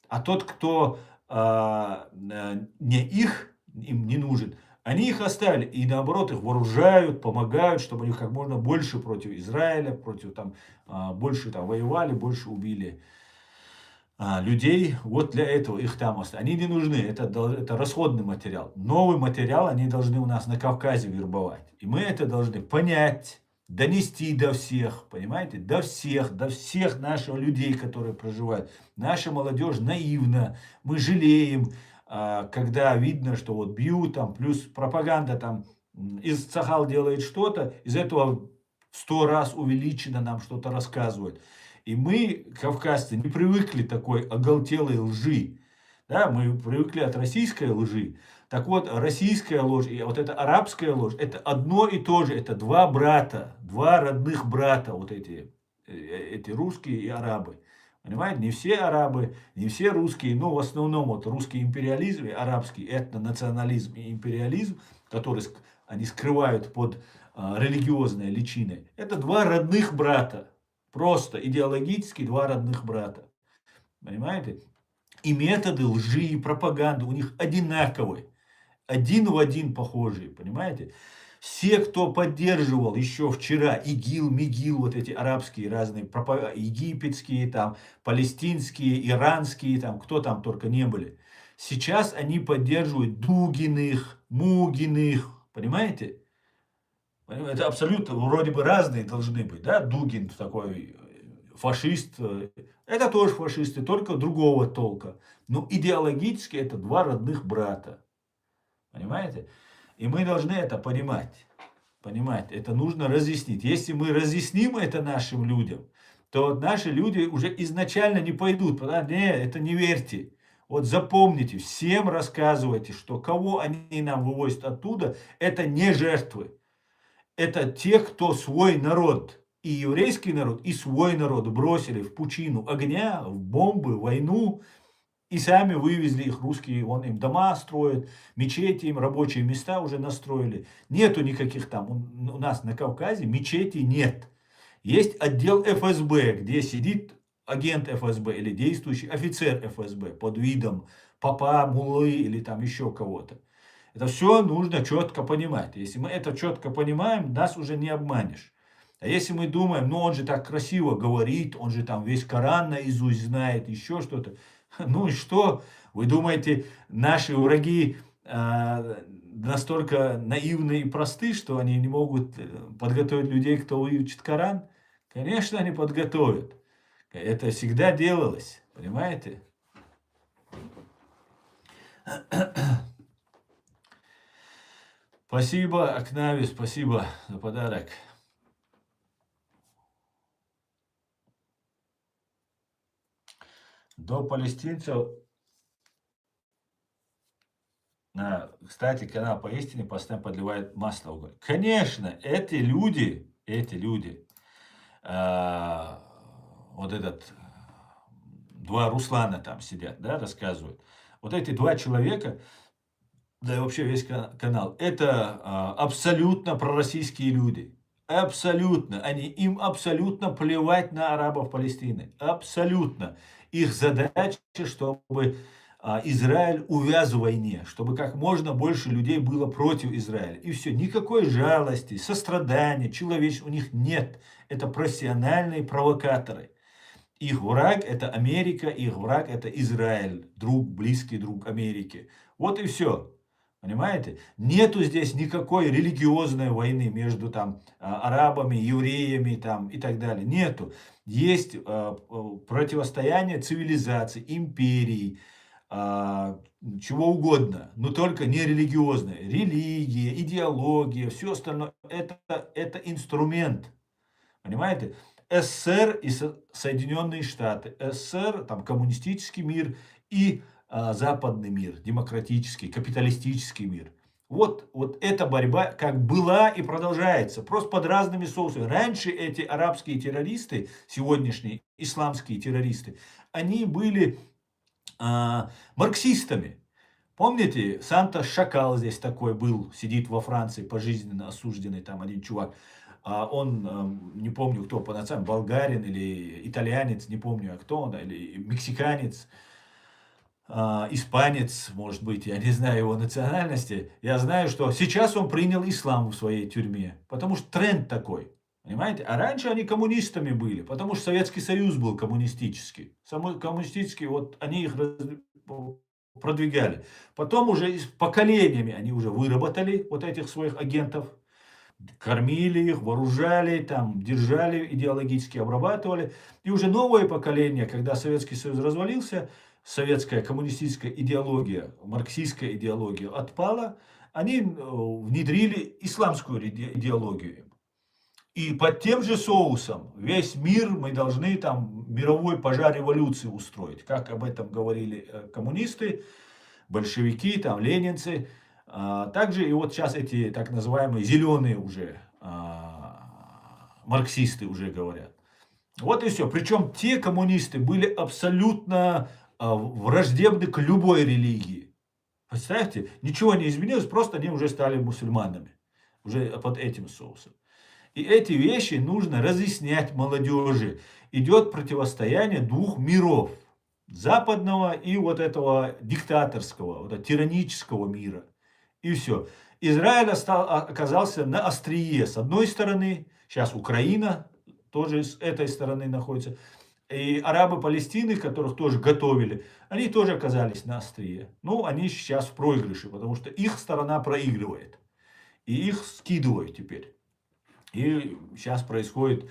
А тот, кто не их, им не нужен, они их оставили и наоборот их вооружают, помогают, чтобы они как можно больше против Израиля, против там больше там воевали, больше убили людей. Вот для этого их там оставили. Они не нужны, это расходный материал. Новый материал они должны у нас на Кавказе вербовать. И мы это должны понять, донести до всех, понимаете, до всех наших людей, которые проживают. Наша молодежь наивна, мы жалеем, когда видно, что вот бьют там, плюс пропаганда там, из Цахал делает что-то, из этого в 100 раз увеличено нам что-то рассказывают. И мы, кавказцы, не привыкли такой оголтелой лжи. Да, мы привыкли от российской лжи. Так вот, российская ложь и вот эта арабская ложь, это одно и то же. Это два брата, два родных брата, вот эти русские и арабы. Понимаете, не все арабы, не все русские, но в основном вот русский империализм и арабский этнонационализм и империализм, который они скрывают под религиозной личиной, это два родных брата. Просто идеологически два родных брата. Понимаете? И методы лжи и пропаганды у них одинаковые. Один в один похожие. Понимаете? Все, кто поддерживал еще вчера ИГИЛ, МИГИЛ, вот эти арабские разные, египетские, там, палестинские, иранские, там, кто там только не были. Сейчас они поддерживают Дугиных, Мугиных. Понимаете? Это абсолютно вроде бы разные должны быть. Да? Дугин такой фашист. Это тоже фашисты, только другого толка. Но идеологически это два родных брата. Понимаете? И мы должны это понимать. Понимать, это нужно разъяснить. Если мы разъясним это нашим людям, то наши люди уже изначально не пойдут. Нет, это не верьте. Вот запомните, всем рассказывайте, что кого они нам вывозят оттуда, это не жертвы. Это те, кто свой народ, и еврейский народ, и свой народ бросили в пучину огня, в бомбы, войну, и сами вывезли их русские, вон им дома строят, мечети им, рабочие места уже настроили. Нету никаких там, у нас на Кавказе мечетей нет. Есть отдел ФСБ, где сидит агент ФСБ или действующий офицер ФСБ под видом папа, муллы или там еще кого-то. Это все нужно четко понимать. Если мы это четко понимаем, нас уже не обманешь. А если мы думаем, ну он же так красиво говорит, он же там весь Коран наизусть знает, еще что-то. Ну и что? Вы думаете, наши враги настолько наивны и просты, что они не могут подготовить людей, кто выучит Коран? Конечно, они подготовят. Это всегда делалось, понимаете? Спасибо, Акнави, спасибо за подарок. До палестинцев, кстати, канал «Поистине» постоянно подливает масло в огонь. Конечно, эти люди, вот этот, два Руслана там сидят, да, рассказывают. Вот эти два человека, да и вообще весь канал, это абсолютно пророссийские люди. Абсолютно. Им абсолютно плевать на арабов Палестины. Абсолютно. Их задача, чтобы Израиль увяз в войне, чтобы как можно больше людей было против Израиля. И все. Никакой жалости, сострадания, человечества у них нет. Это профессиональные провокаторы. Их враг это Америка, их враг это Израиль, друг, близкий друг Америки. Вот и все. Понимаете? Нету здесь никакой религиозной войны между там арабами, евреями там и так далее. Нету. Есть противостояние цивилизаций, империй, чего угодно, но только не религиозное. Религия, идеология, все остальное это инструмент. Понимаете? СССР и Соединенные Штаты. СССР, там коммунистический мир и западный мир, демократический, капиталистический мир. Вот эта борьба как была и продолжается, просто под разными соусами. Раньше эти арабские террористы, сегодняшние исламские террористы, они были марксистами. Помните, Сантос Шакал здесь такой был, сидит во Франции, пожизненно осужденный, там один чувак. Он, не помню кто по национальности, болгарин или итальянец, не помню кто он, или мексиканец, испанец, может быть, я не знаю его национальности. Я знаю, что сейчас он принял ислам в своей тюрьме, потому что тренд такой. Понимаете? А раньше они коммунистами были, потому что Советский Союз был коммунистический. Коммунистический, вот они их продвигали. Потом уже поколениями они уже выработали вот этих своих агентов, кормили их, вооружали, там, держали, идеологически обрабатывали. И уже новое поколение, когда Советский Союз развалился, советская коммунистическая идеология, марксистская идеология отпала, они внедрили исламскую идеологию. И под тем же соусом весь мир мы должны там мировой пожар революции устроить. Как об этом говорили коммунисты, большевики, там, ленинцы. Также и вот сейчас эти так называемые зеленые уже марксисты уже говорят. Вот и все. Причем те коммунисты были абсолютно враждебны к любой религии. Представьте, ничего не изменилось, просто они уже стали мусульманами. Уже под этим соусом. И эти вещи нужно разъяснять молодежи. Идет противостояние двух миров. Западного и вот этого диктаторского, вот этого тиранического мира. И все. Израиль оказался на острие. С одной стороны, сейчас Украина тоже с этой стороны находится. И арабы Палестины, которых тоже готовили, они тоже оказались на острие. Ну, они сейчас в проигрыше, потому что их сторона проигрывает. И их скидывают теперь. И сейчас происходит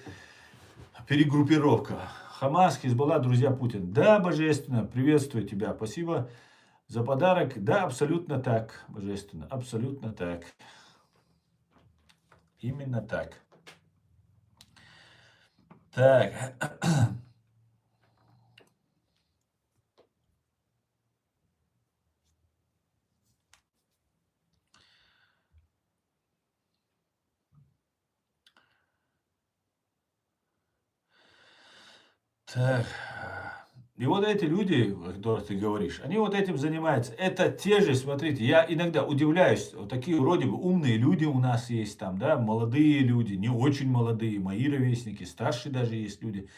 перегруппировка. Хамас, Хизбалла, друзья Путин. Да, божественно, приветствую тебя. Спасибо за подарок. Да, абсолютно так, божественно, абсолютно так. Именно так. Так. Так. И вот эти люди, о которых ты говоришь, они вот этим занимаются. Это те же, смотрите, я иногда удивляюсь, вот такие вроде бы умные люди у нас есть там, да, молодые люди, не очень молодые, мои ровесники, старшие даже есть люди,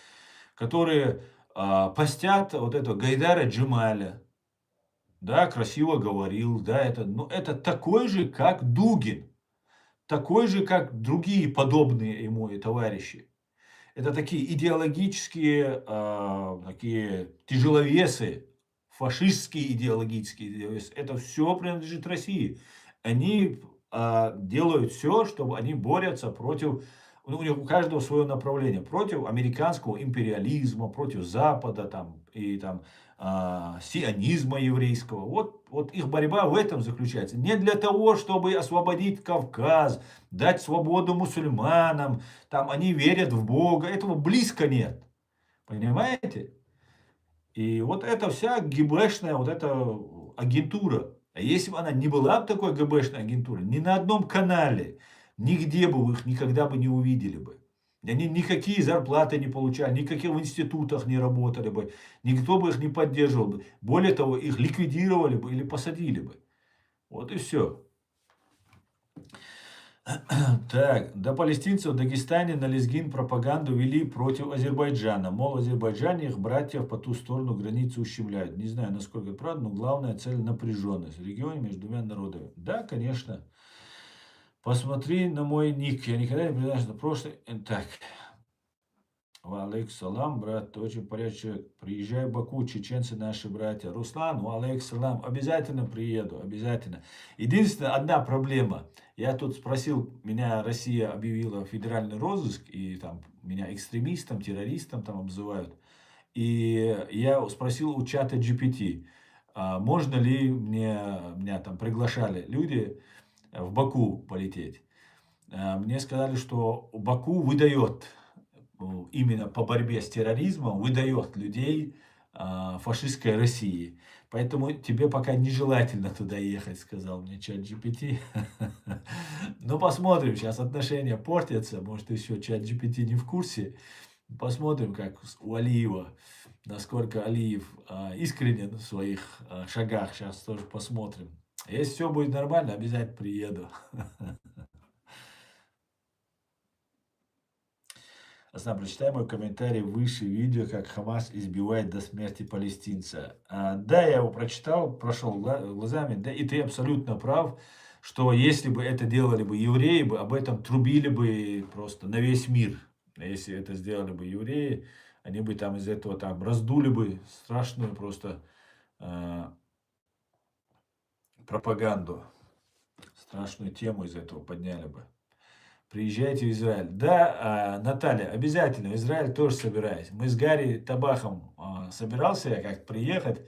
которые постят вот этого Гайдара Джемаля. да, красиво говорил, да, но это такой же, как Дугин, такой же, как другие подобные ему и товарищи. Это такие идеологические, такие тяжеловесы, фашистские идеологические тяжеловесы. Это все принадлежит России. Они делают все, чтобы они борются против, ну, у них у каждого свое направление, против американского империализма, против Запада там, и там, сионизма еврейского. Вот их борьба в этом заключается. Не для того, чтобы освободить Кавказ, дать свободу мусульманам, там они верят в Бога, этого близко нет. Понимаете? И вот эта вся ГБшная вот эта агентура. А если бы она не была бы такой ГБшной агентурой, ни на одном канале, нигде бы вы их никогда бы не увидели бы. Они никакие зарплаты не получали, никаких в институтах не работали бы, никто бы их не поддерживал бы. Более того, их ликвидировали бы или посадили бы. Вот и все. Так, до палестинцев в Дагестане на лезгин пропаганду вели против Азербайджана. Мол, Азербайджане их братьев по ту сторону границы ущемляют. Не знаю, насколько это правда, но главная цель – напряженность в регионе между двумя народами. Да, конечно. Посмотри на мой ник. Я никогда не предаюсь на прошлое. Так. Валейк салам, брат, ты очень порядочный человек. Приезжай в Баку, чеченцы наши братья. Руслан, валейк салам, обязательно приеду, обязательно. Единственная одна проблема. Я тут спросил, меня Россия объявила федеральный розыск, и там меня экстремистом, террористом там обзывают. И я спросил у чата GPT, можно ли меня там приглашали люди в Баку полететь. Мне сказали, что Баку выдает именно по борьбе с терроризмом, выдает людей фашистской России. Поэтому тебе пока нежелательно туда ехать, сказал мне чат GPT. Ну, посмотрим, сейчас отношения портятся, может, еще чат GPT не в курсе. Посмотрим, как у Алиева, насколько Алиев искренен в своих шагах, сейчас тоже посмотрим. Если все будет нормально, обязательно приеду. Асна, прочитай мой комментарий выше видео, как Хамас избивает до смерти палестинца. Да, я его прочитал, прошел глазами, да, и ты абсолютно прав, что если бы это делали бы евреи, бы об этом трубили бы просто на весь мир. Если это сделали бы евреи, они бы там из этого там раздули бы страшную просто пропаганду, страшную тему из этого подняли бы. Приезжайте в Израиль. Да, Наталья, обязательно. В Израиль тоже собираюсь. Мы с Гарри Табахом собирался я как-то приехать.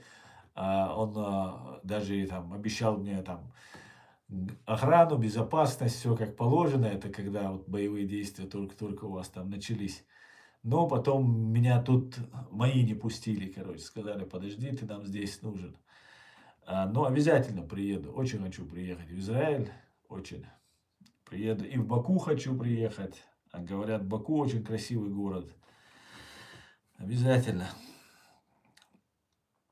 Он даже там обещал мне там охрану, безопасность, все как положено. Это когда вот боевые действия только у вас там начались. Но потом меня тут мои не пустили, короче. Сказали, подожди, ты нам здесь нужен. Но обязательно приеду. Очень хочу приехать в Израиль. Очень. Приеду. И в Баку хочу приехать. Говорят, Баку очень красивый город. Обязательно.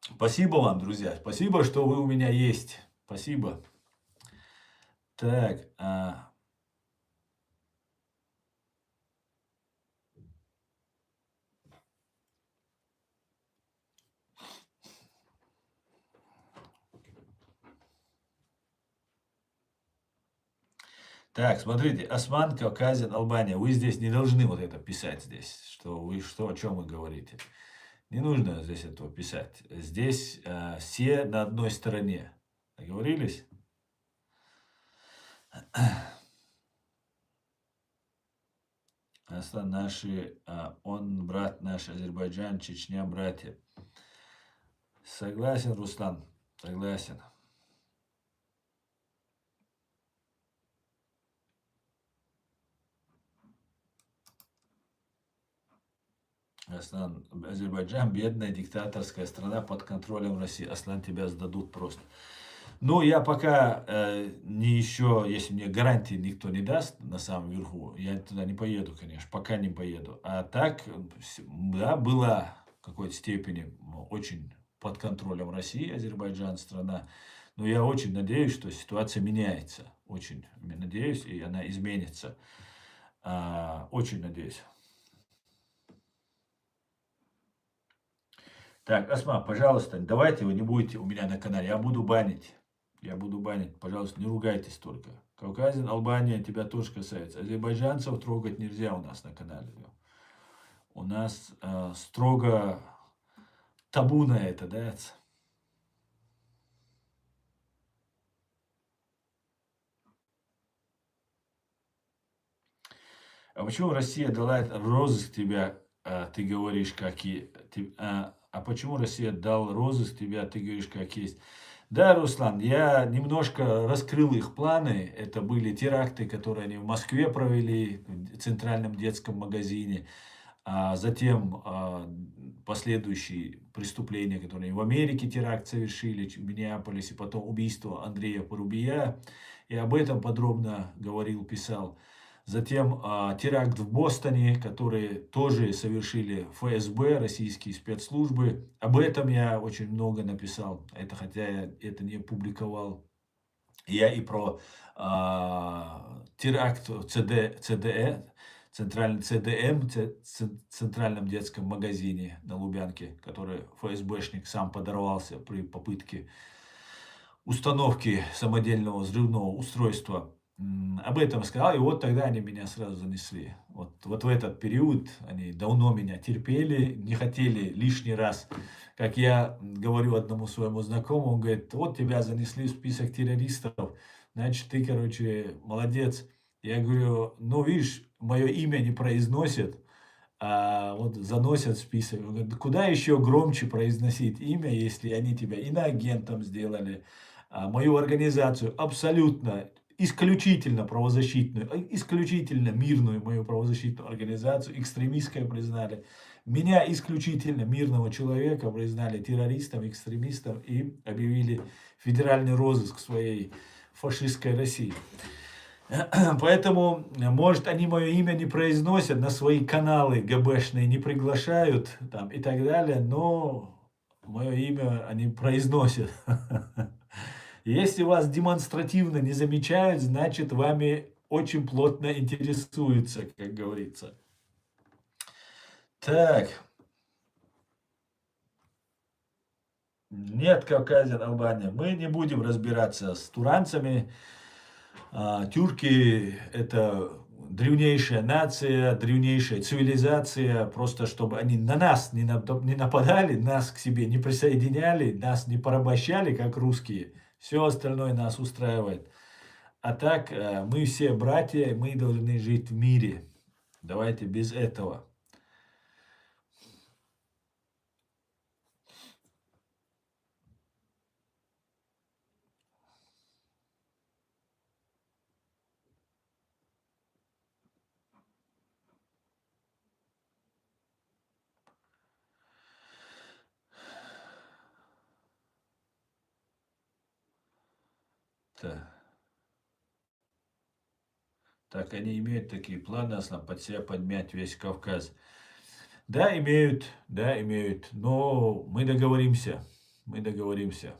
Спасибо вам, друзья. Спасибо, что вы у меня есть. Спасибо. Так. Так, смотрите, Осман, Кавказин, Албания. Вы здесь не должны вот это писать здесь, о чем вы говорите. Не нужно здесь этого писать. Здесь все на одной стороне. Договорились? Наши, он брат наш, Азербайджан, Чечня, братья. Согласен, Руслан, согласен. Аслан, Азербайджан бедная диктаторская страна под контролем России. Аслан, тебя сдадут просто. Ну, я пока не еще, если мне гарантии никто не даст на самом верху, я туда не поеду, конечно, пока не поеду. А так, да, была в какой-то степени очень под контролем России, Азербайджан страна. Но я очень надеюсь, что ситуация меняется. Очень надеюсь, и она изменится. Очень надеюсь. Так, Асма, пожалуйста, давайте вы не будете у меня на канале. Я буду банить. Я буду банить. Пожалуйста, не ругайтесь только. Кавказин, Албания тебя тоже касается. Азербайджанцев трогать нельзя у нас на канале. У нас строго табу на это, да? А почему Россия дала розыск тебя, ты говоришь, как и... а почему Россия дал розыск тебя, ты говоришь, как есть? Да, Руслан, я немножко раскрыл их планы. Это были теракты, которые они в Москве провели, в центральном детском магазине. А затем последующие преступления, которые они в Америке теракт совершили, в Миннеаполисе, потом убийство Андрея Порубия. И об этом подробно говорил, писал. Затем теракт в Бостоне, который тоже совершили ФСБ, российские спецслужбы. Об этом я очень много написал, это, хотя я это не публиковал. Я и про теракт в ЦДЭ, центральный ЦДМ, центральном детском магазине на Лубянке, который ФСБшник сам подорвался при попытке установки самодельного взрывного устройства. Об этом сказал, и вот тогда они меня сразу занесли. Вот в этот период они давно меня терпели, не хотели лишний раз, как я говорю одному своему знакомому, он говорит, вот тебя занесли в список террористов, значит ты, короче, молодец. Я говорю, ну видишь, мое имя не произносят, а вот заносят в список. Он говорит, куда еще громче произносить имя, если они тебя иноагентом сделали, мою организацию абсолютно, исключительно правозащитную, исключительно мирную мою правозащитную организацию, экстремистской признали. Меня исключительно мирного человека признали террористом, экстремистом и объявили федеральный розыск своей фашистской России. Поэтому, может, они мое имя не произносят, на свои каналы ГБшные не приглашают там, и так далее, но мое имя они произносят. Если вас демонстративно не замечают, значит, вами очень плотно интересуются, как говорится. Так. Нет, Кавказин, Албания. Мы не будем разбираться с туранцами. Тюрки – это древнейшая нация, древнейшая цивилизация. Просто чтобы они на нас не нападали, нас к себе не присоединяли, нас не порабощали, как русские. Все остальное нас устраивает. А так, мы все братья, мы должны жить в мире. Давайте без этого. Так, они имеют такие планы, под себя подмять весь Кавказ. Да, имеют, но мы договоримся, мы договоримся.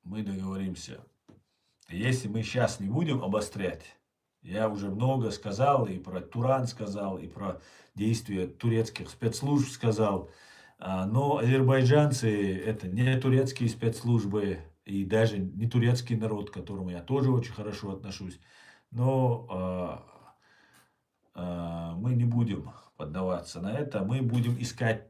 Мы договоримся. Если мы сейчас не будем обострять, я уже много сказал, и про Туран сказал, и про действия турецких спецслужб сказал, но азербайджанцы это не турецкие спецслужбы, и даже не турецкий народ, к которому я тоже очень хорошо отношусь. Но мы не будем поддаваться на это, мы будем искать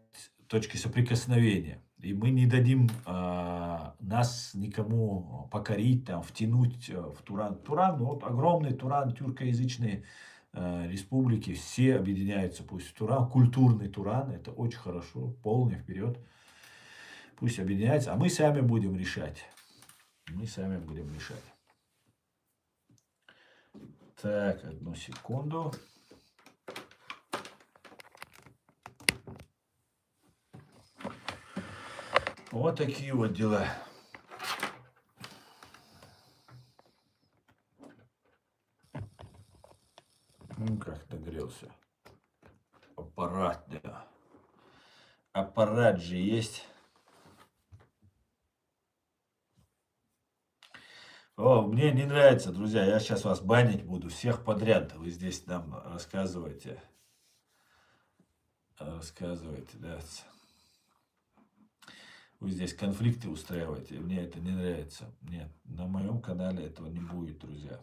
точки соприкосновения. И мы не дадим нас никому покорить, там, втянуть в Туран. Туран, вот огромный Туран, тюркоязычные республики, все объединяются пусть в Туран. Культурный Туран, это очень хорошо, полный вперед. Пусть объединяются, а мы сами будем решать. Мы сами будем решать. Так, одну секунду. Вот такие вот дела. Ну, как нагрелся. Аппарат, да. Аппарат же есть. О, мне не нравится, друзья. Я сейчас вас банить буду. Всех подряд. Вы здесь нам рассказываете. Рассказываете, да. Вы здесь конфликты устраиваете. Мне это не нравится. Нет, на моем канале этого не будет, друзья.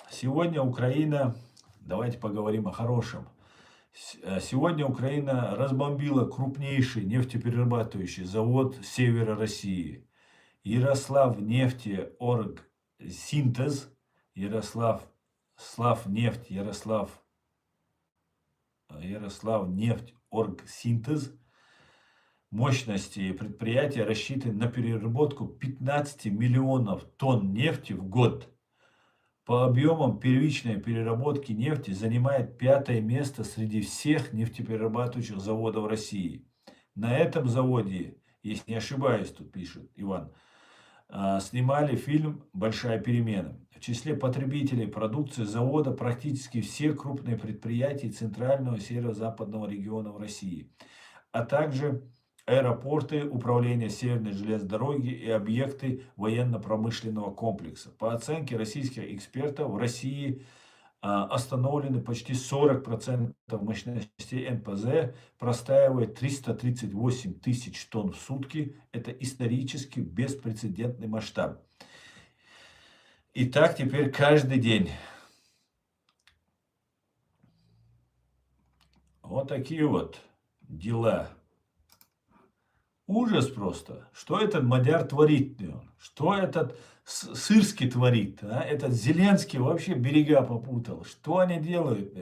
Сегодня Украина, давайте поговорим о хорошем. Сегодня Украина разбомбила крупнейший нефтеперерабатывающий завод севера России. Ярослав нефтеорг синтез, Слав нефть, Ярослав нефть орг синтез. Мощности предприятия рассчитаны на переработку 15 миллионов тонн нефти в год. По объемам первичной переработки нефти занимает 5-е место среди всех нефтеперерабатывающих заводов России. На этом заводе, если не ошибаюсь, тут пишет Иван, снимали фильм «Большая перемена». В числе потребителей продукции завода практически все крупные предприятия Центрального и Северо-Западного регионов России, а также аэропорты, управление Северной железной дороги и объекты военно-промышленного комплекса. По оценке российских экспертов, в России остановлены почти 40% мощностей НПЗ, простаивает 338 тысяч тонн в сутки. Это исторически беспрецедентный масштаб. И так теперь каждый день. Вот такие вот дела. Ужас просто. Что этот мадяр творит? Что этот Сырский творит? А? Этот Зеленский вообще берега попутал. Что они делают?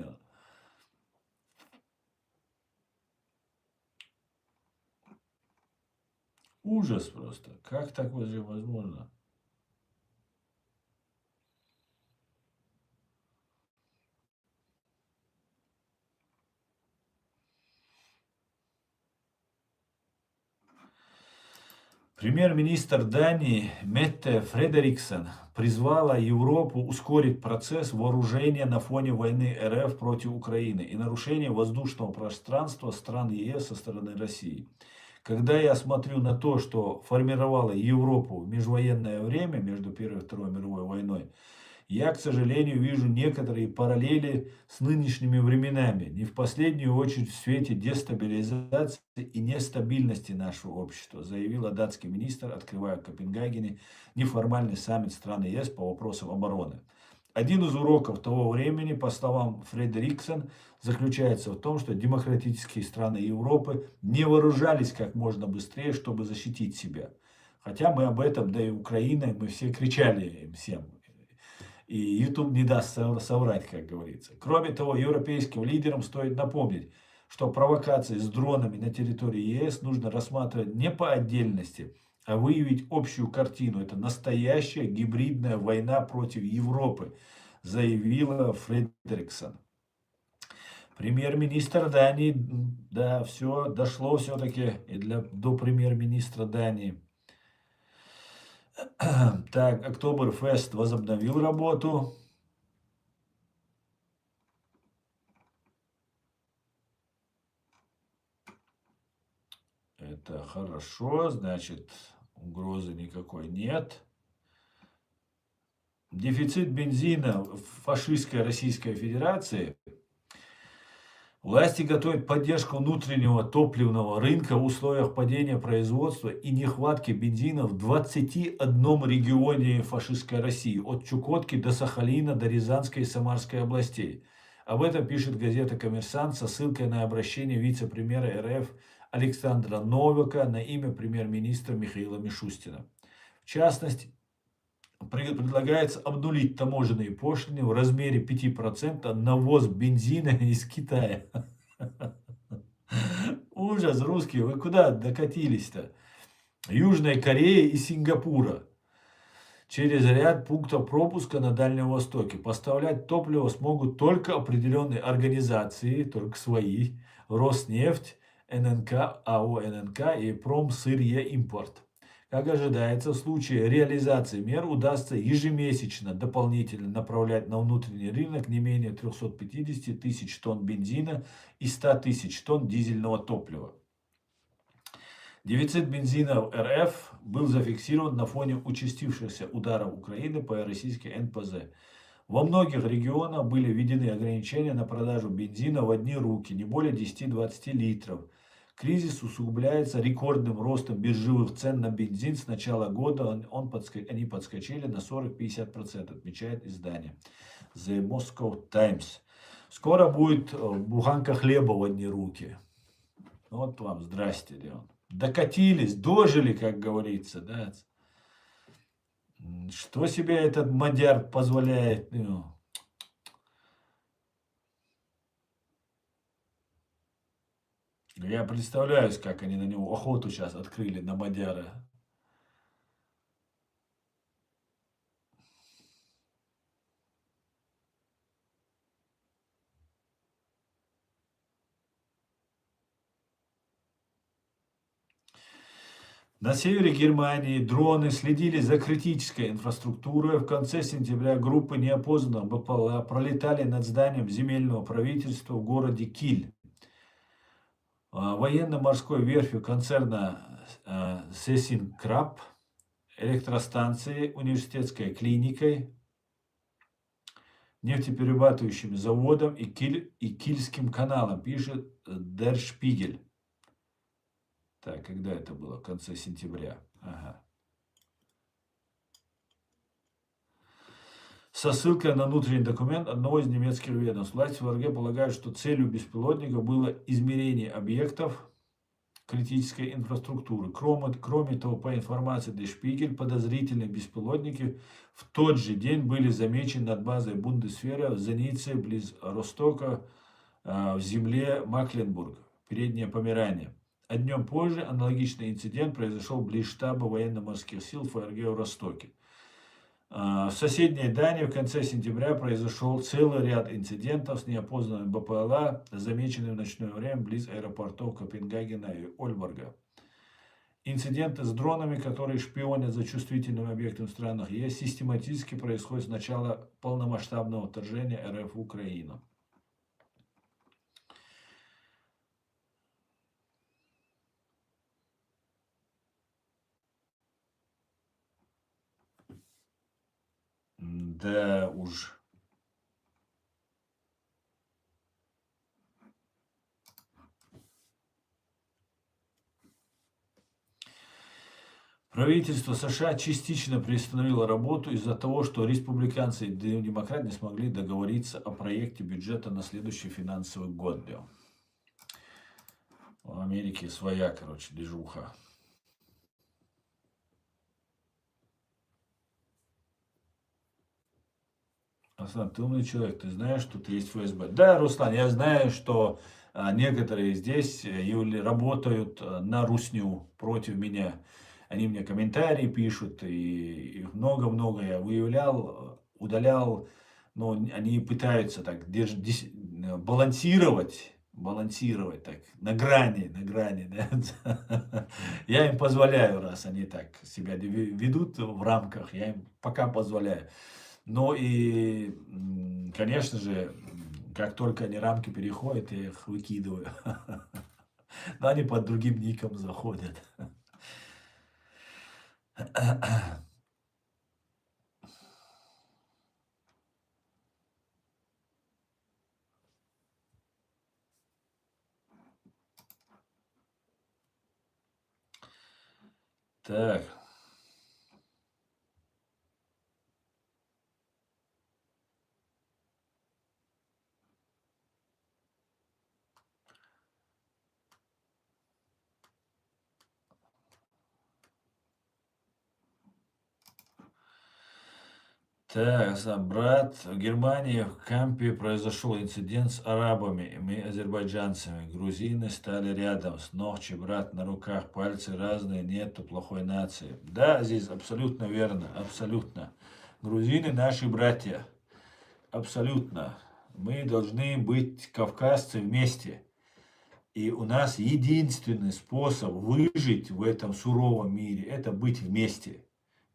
Ужас просто. Как так вообще возможно? Премьер-министр Дании Метте Фредериксон призвала Европу ускорить процесс вооружения на фоне войны РФ против Украины и нарушения воздушного пространства стран ЕС со стороны России. Когда я смотрю на то, что формировало Европу в межвоенное время, между Первой и Второй мировой войной, я, к сожалению, вижу некоторые параллели с нынешними временами, не в последнюю очередь в свете дестабилизации и нестабильности нашего общества, заявила датский министр, открывая в Копенгагене неформальный саммит стран ЕС по вопросам обороны. Один из уроков того времени, по словам Фредериксон, заключается в том, что демократические страны Европы не вооружались как можно быстрее, чтобы защитить себя. Хотя мы об этом, да и Украина, мы все кричали им всем. И YouTube не даст соврать, как говорится. Кроме того, европейским лидерам стоит напомнить, что провокации с дронами на территории ЕС нужно рассматривать не по отдельности, а выявить общую картину. Это настоящая гибридная война против Европы, заявила Фредериксон. Премьер-министр Дании, да, все дошло все-таки и до премьер-министра Дании. Так, Октоберфест возобновил работу. Это хорошо, значит, угрозы никакой нет. Дефицит бензина в фашистской Российской Федерации. Власти готовят поддержку внутреннего топливного рынка в условиях падения производства и нехватки бензина в 21 регионе фашистской России, от Чукотки до Сахалина, до Рязанской и Самарской областей. Об этом пишет газета «Коммерсант» со ссылкой на обращение вице-премьера РФ Александра Новака на имя премьер-министра Михаила Мишустина. В частности, предлагается обнулить таможенные пошлины в размере 5% на ввоз бензина из Китая. Ужас, русские, вы куда докатились-то? Южная Корея и Сингапура через ряд пунктов пропуска на Дальнем Востоке. Поставлять топливо смогут только определенные организации, только свои, Роснефть, ННК, АО ННК и Промсырьеимпорт. Как ожидается, в случае реализации мер удастся ежемесячно дополнительно направлять на внутренний рынок не менее 350 тысяч тонн бензина и 100 тысяч тонн дизельного топлива. Дефицит бензина в РФ был зафиксирован на фоне участившихся ударов Украины по российской НПЗ. Во многих регионах были введены ограничения на продажу бензина в одни руки, не более 10-20 литров. Кризис усугубляется рекордным ростом биржевых цен на бензин. С начала года они подскочили на 40-50%, отмечает издание The Moscow Times. Скоро будет буханка хлеба в одни руки. Вот вам, здрасте, Леон. Докатились, дожили, как говорится, да. Что себе этот мадяр позволяет? Я представляюсь, как они на него охоту сейчас открыли, на мадяра. На севере Германии дроны следили за критической инфраструктурой. В конце сентября группы неопознанных БПЛА пролетали над зданием земельного правительства в городе Киль. Военно-морской верфью концерна Сесинкраб, электростанцией, университетской клиникой, нефтеперерабатывающим заводом и Кильским каналом, пишет Der Spiegel. Так, когда это было? В конце сентября. Ага. Со ссылкой на внутренний документ одного из немецких ведомств. Власти ФРГ полагают, что целью беспилотника было измерение объектов критической инфраструктуры. Кроме того, по информации Der Spiegel, подозрительные беспилотники в тот же день были замечены над базой Бундесвера в Зенице, близ Ростока, в земле Макленбург, Передняя Померания. А днем позже аналогичный инцидент произошел близ штаба военно-морских сил ФРГ в Ростоке. В соседней Дании в конце сентября произошел целый ряд инцидентов с неопознанными БПЛА, замеченными в ночное время близ аэропортов Копенгагена и Ольборга. Инциденты с дронами, которые шпионят за чувствительными объектами в странах ЕС, систематически происходят с начала полномасштабного вторжения РФ в Украину. Да уж. Правительство США частично приостановило работу из-за того, что республиканцы и демократы не смогли договориться о проекте бюджета на следующий финансовый год. В Америке своя, движуха. Руслан, ты умный человек, ты знаешь, что ты есть ФСБ. Да, Руслан, я знаю, что некоторые здесь работают на русню против меня. Они мне комментарии пишут, и много-много я выявлял, удалял. Но они пытаются так балансировать так, на грани, да. Я им позволяю, раз они так себя ведут в рамках, я им пока позволяю. Но и, конечно же, как только они рамки переходят, я их выкидываю. Но они под другим ником заходят. Так. Так, брат, в Германии в Кампе произошел инцидент с арабами и азербайджанцами. Грузины стали рядом, с ногти, брат, на руках, пальцы разные, нету плохой нации. Да, здесь абсолютно верно, абсолютно. Грузины наши братья, абсолютно. Мы должны быть кавказцы вместе. И у нас единственный способ выжить в этом суровом мире – это быть вместе.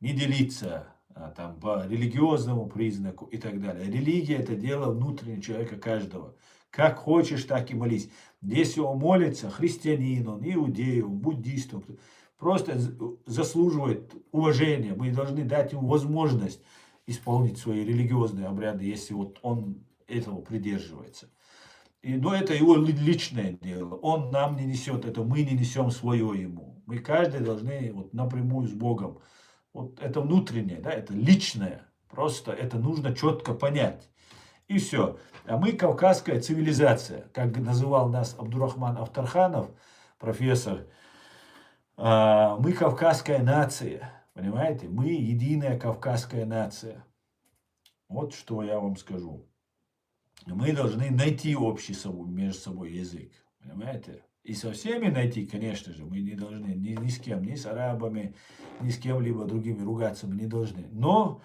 Не делиться там, по религиозному признаку и так далее. Религия – это дело внутреннего человека каждого. Как хочешь, так и молись. Если он молится, христианин он, иудей он, буддист он, просто заслуживает уважения. Мы должны дать ему возможность исполнить свои религиозные обряды, если вот он этого придерживается. Но это его личное дело. Он нам не несет это, мы не несем свое ему. Мы каждый должны вот напрямую с Богом. Вот это внутреннее, да, это личное. Просто это нужно четко понять. И все. А мы кавказская цивилизация, как называл нас Абдурахман Авторханов, профессор. Мы кавказская нация. Понимаете? Мы единая кавказская нация. Вот что я вам скажу. Мы должны найти общий между собой язык, понимаете? И со всеми найти, конечно же, мы не должны ни с кем, ни с арабами, ни с кем-либо другими ругаться мы не должны. Но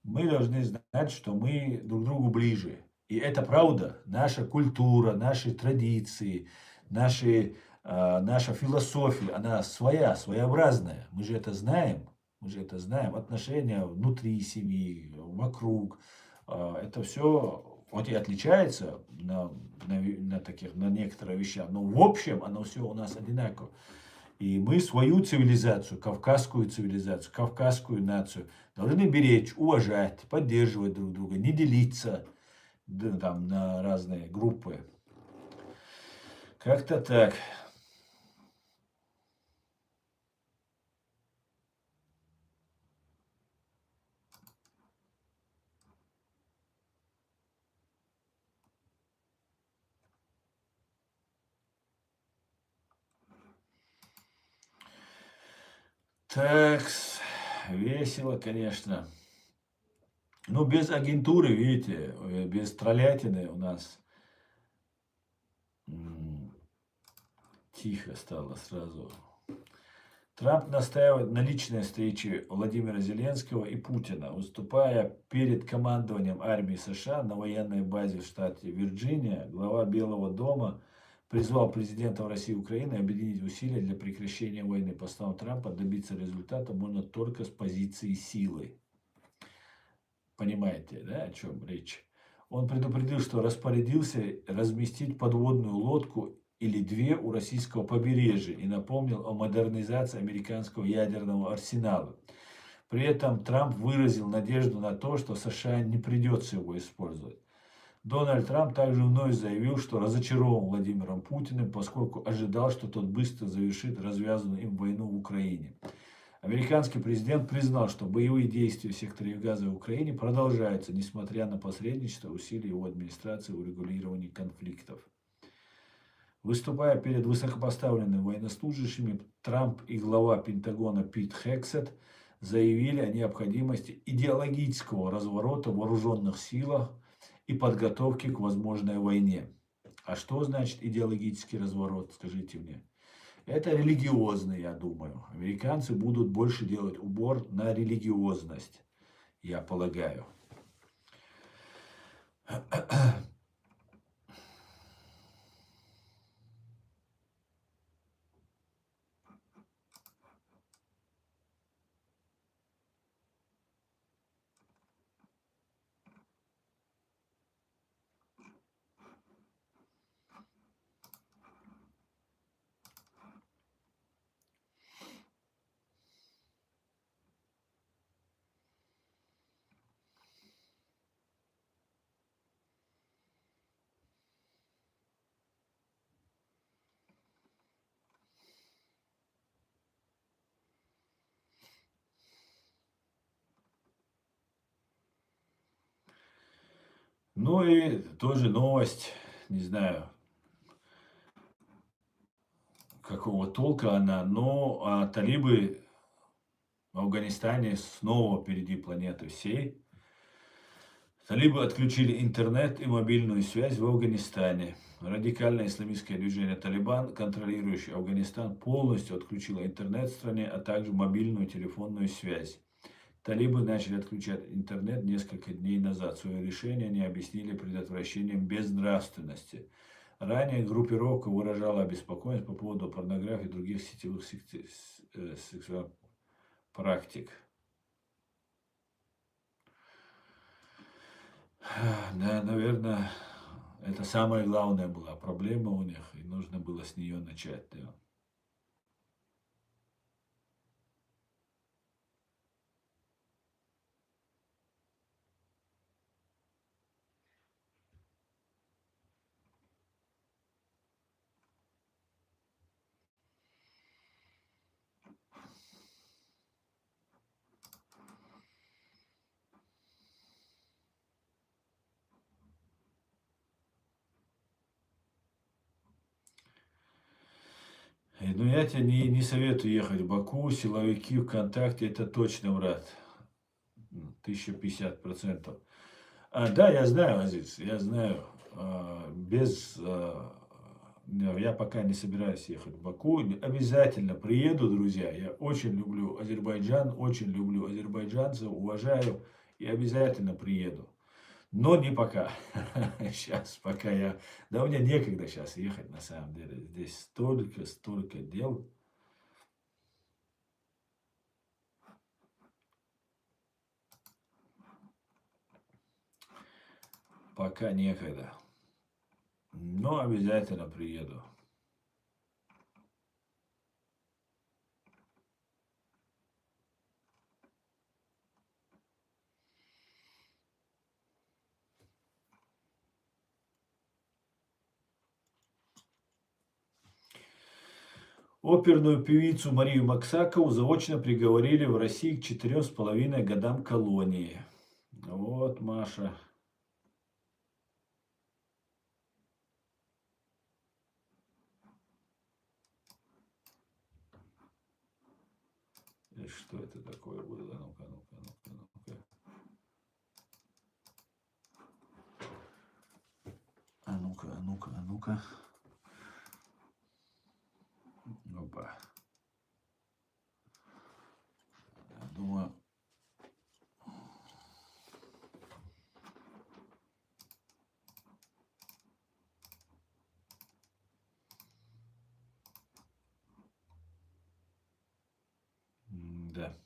мы должны знать, что мы друг другу ближе. И это правда. Наша культура, наши традиции, наша философия, она своеобразная. Мы же это знаем. Мы же это знаем. Отношения внутри семьи, вокруг. Это все хоть и отличается на некоторых вещах, но в общем оно все у нас одинаково. И мы свою цивилизацию, кавказскую нацию должны беречь, уважать, поддерживать друг друга, не делиться там, на разные группы. Как-то так. Так, весело, конечно. Ну, без агентуры, видите, без троллятины у нас тихо стало сразу. Трамп настаивает на личной встрече Владимира Зеленского и Путина, выступая перед командованием армии США на военной базе в штате Вирджиния. Глава Белого дома призвал президентов России и Украины объединить усилия для прекращения войны. По словам Трампа, добиться результата можно только с позиции силы. Понимаете, да, о чем речь? Он предупредил, что распорядился разместить подводную лодку или две у российского побережья и напомнил о модернизации американского ядерного арсенала. При этом Трамп выразил надежду на то, что США не придется его использовать. Дональд Трамп также вновь заявил, что разочарован Владимиром Путиным, поскольку ожидал, что тот быстро завершит развязанную им войну в Украине. Американский президент признал, что боевые действия в секторе Газа в Украине продолжаются, несмотря на посредничество усилий его администрации в урегулировании конфликтов. Выступая перед высокопоставленными военнослужащими, Трамп и глава Пентагона Пит Хексет заявили о необходимости идеологического разворота в вооруженных силах и подготовки к возможной войне. А что значит идеологический разворот, скажите мне? Это религиозный, я думаю. Американцы будут больше делать упор на религиозность, я полагаю. Ну и тоже новость, не знаю, какого толка она, но талибы в Афганистане снова впереди планеты всей. Талибы отключили интернет и мобильную связь в Афганистане. Радикальное исламистское движение «Талибан», контролирующее Афганистан, полностью отключило интернет в стране, а также мобильную телефонную связь. Талибы начали отключать интернет несколько дней назад. Свое решение они объяснили предотвращением безнравственности. Ранее группировка выражала обеспокоенность по поводу порнографии и других сетевых сексуальных практик. Да, наверное, это самая главная была проблема у них, и нужно было с нее начать. Да. Но я тебе не советую ехать в Баку, силовики ВКонтакте, это точно врат. 1050%. Да, я знаю, Азиз, я знаю. Я пока не собираюсь ехать в Баку. Обязательно приеду, друзья. Я очень люблю Азербайджан, очень люблю азербайджанцев, уважаю и обязательно приеду. Но не пока. Сейчас, пока я... Да, мне некогда сейчас ехать, на самом деле. Здесь столько дел. Пока некогда. Но обязательно приеду. Оперную певицу Марию Максакову заочно приговорили в России к 4,5 годам колонии. Вот, Маша. И что это такое было? Ну-ка, ну-ка, ну-ка, ну-ка. А ну-ка, а ну-ка, а ну-ка. Опа. Я думаю... Да.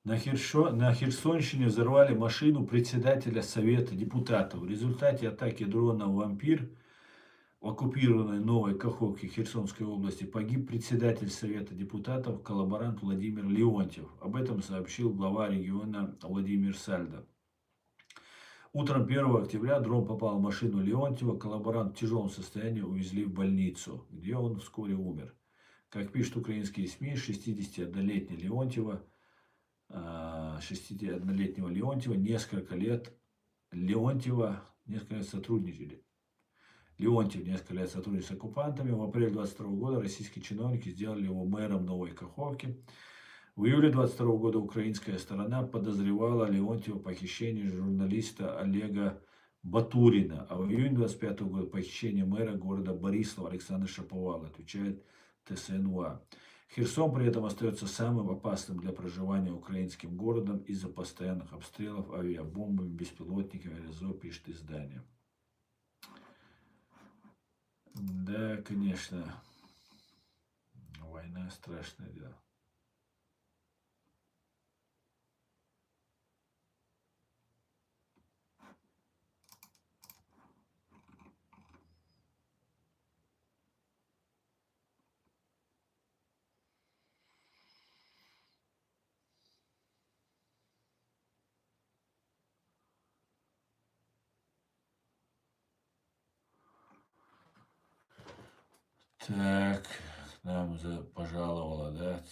На Херсонщине взорвали машину председателя Совета депутатов. В результате атаки дрона «Вампир» в оккупированной Новой Каховке Херсонской области погиб председатель Совета депутатов, коллаборант Владимир Леонтьев. Об этом сообщил глава региона Владимир Сальдо. Утром 1 октября дрон попал в машину Леонтьева. Коллаборант в тяжелом состоянии увезли в больницу, где он вскоре умер. Как пишут украинские СМИ, 61-летнего Леонтьева несколько лет сотрудничали. Леонтьев несколько лет сотрудничал с оккупантами. В апреле 22 года российские чиновники сделали его мэром Новой Каховки. В июле 22 года украинская сторона подозревала Леонтьева в похищении журналиста Олега Батурина. А в июне 25 года похищение мэра города Борислава Александра Шаповала, отвечает ТСНУА. Херсон при этом остается самым опасным для проживания украинским городом из-за постоянных обстрелов авиабомбами, беспилотниками, РСЗО, пишет издание. Да, конечно, война страшное дело. Так, к нам пожаловала, да,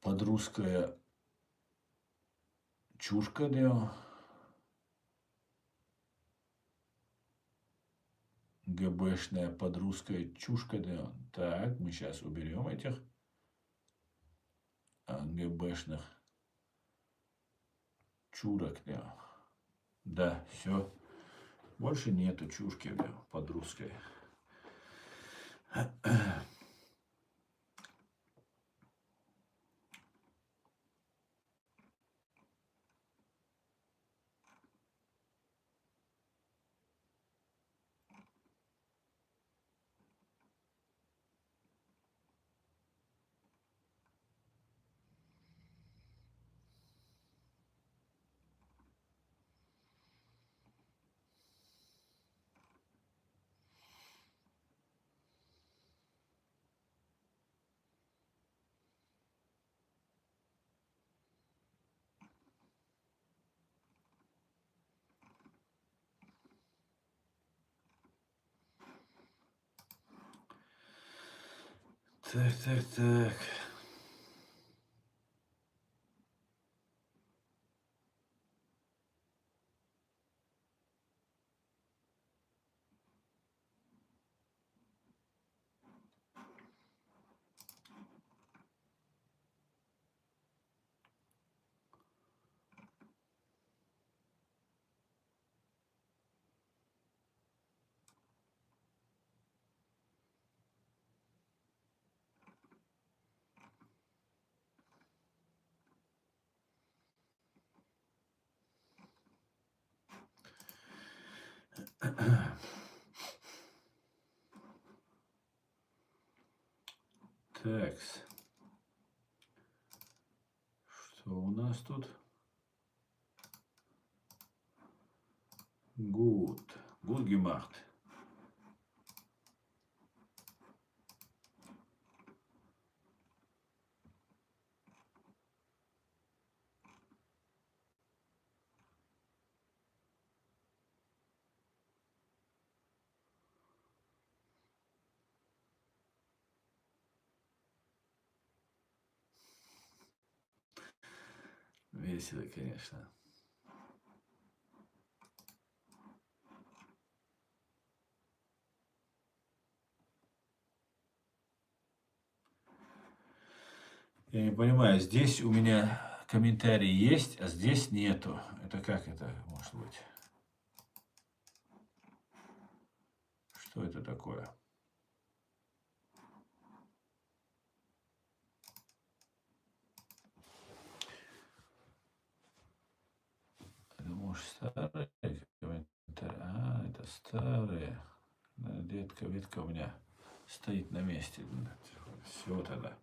подрусская чушка, да, ГБшная подрусская чушка, да. Так, мы сейчас уберем этих ГБшных чурок, да. Да, все. Больше нету чушки, да, подрусской. Так. Такс. Что у нас тут? Gut. Gut gemacht. Весело, конечно. Я не понимаю, здесь у меня комментарии есть, а здесь нету. Это как это может быть? Что это такое? Это может старые комментарии. А, это старые. Ветка у меня стоит на месте. Все тогда.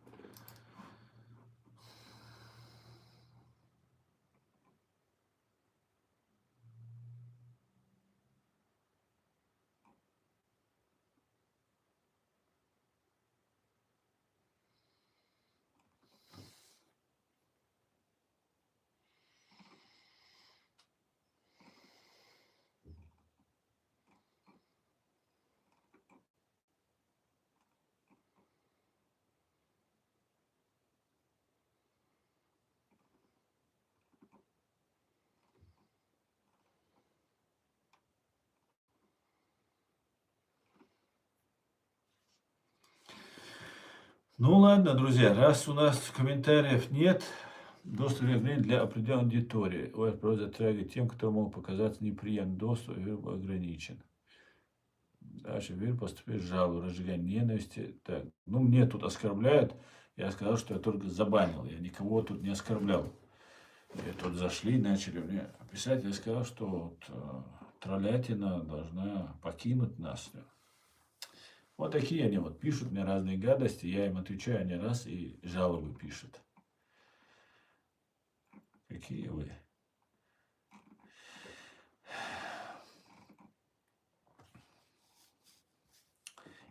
Ну ладно, друзья, раз у нас комментариев нет, доступ к для определенной аудитории. ОС просто затрагивает тем, кто мог показаться неприятным. Доступ ограничен. Дальше Вир поступил жалобу, разжигание ненависти. Так, ну мне тут оскорбляют. Я сказал, что я только забанил. Я никого тут не оскорблял. И тут зашли, начали мне писать. Я сказал, что вот, троллятина должна покинуть нас. Вот такие они вот пишут мне разные гадости, я им отвечаю не раз и жалобы пишут. Какие вы?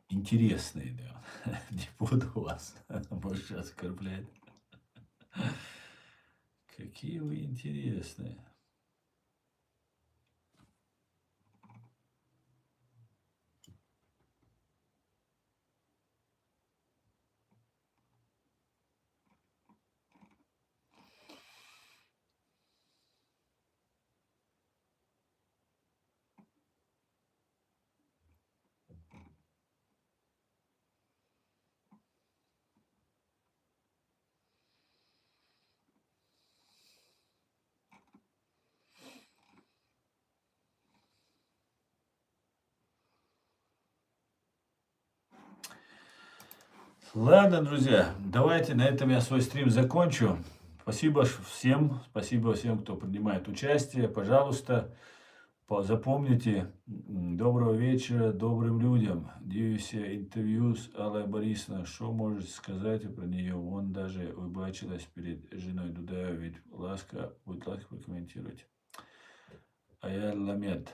Интересные, да. Не буду вас больше оскорблять. Какие вы интересные. Ладно, друзья, давайте на этом я свой стрим закончу. Спасибо всем, кто принимает участие. Пожалуйста, запомните, доброго вечера добрым людям. Дивіться интервью с Аллой Борисовной. Что можете сказать про нее? Вон даже вибачилась перед женой Дудаева. Ведь будь ласка, прокомментируйте. Аяр Ламед.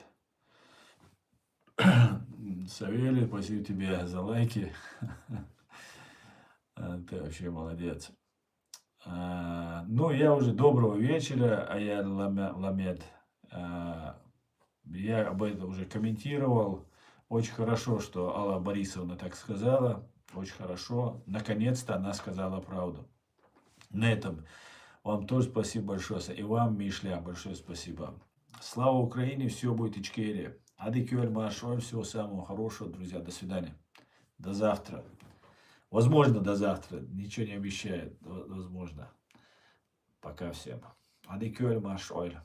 Савелий, спасибо тебе за лайки. Ты вообще молодец. Ну, я уже доброго вечера, Аяр Ламед. Я об этом уже комментировал. Очень хорошо, что Алла Борисовна так сказала. Очень хорошо. Наконец-то она сказала правду. На этом вам тоже спасибо большое. И вам, Мишля, большое спасибо. Слава Украине, все будет Ичкерия. Адикюэль Машой, всего самого хорошего, друзья. До свидания. До завтра. Возможно, до завтра. Ничего не обещает. Возможно. Пока всем. Адикюэль Машой.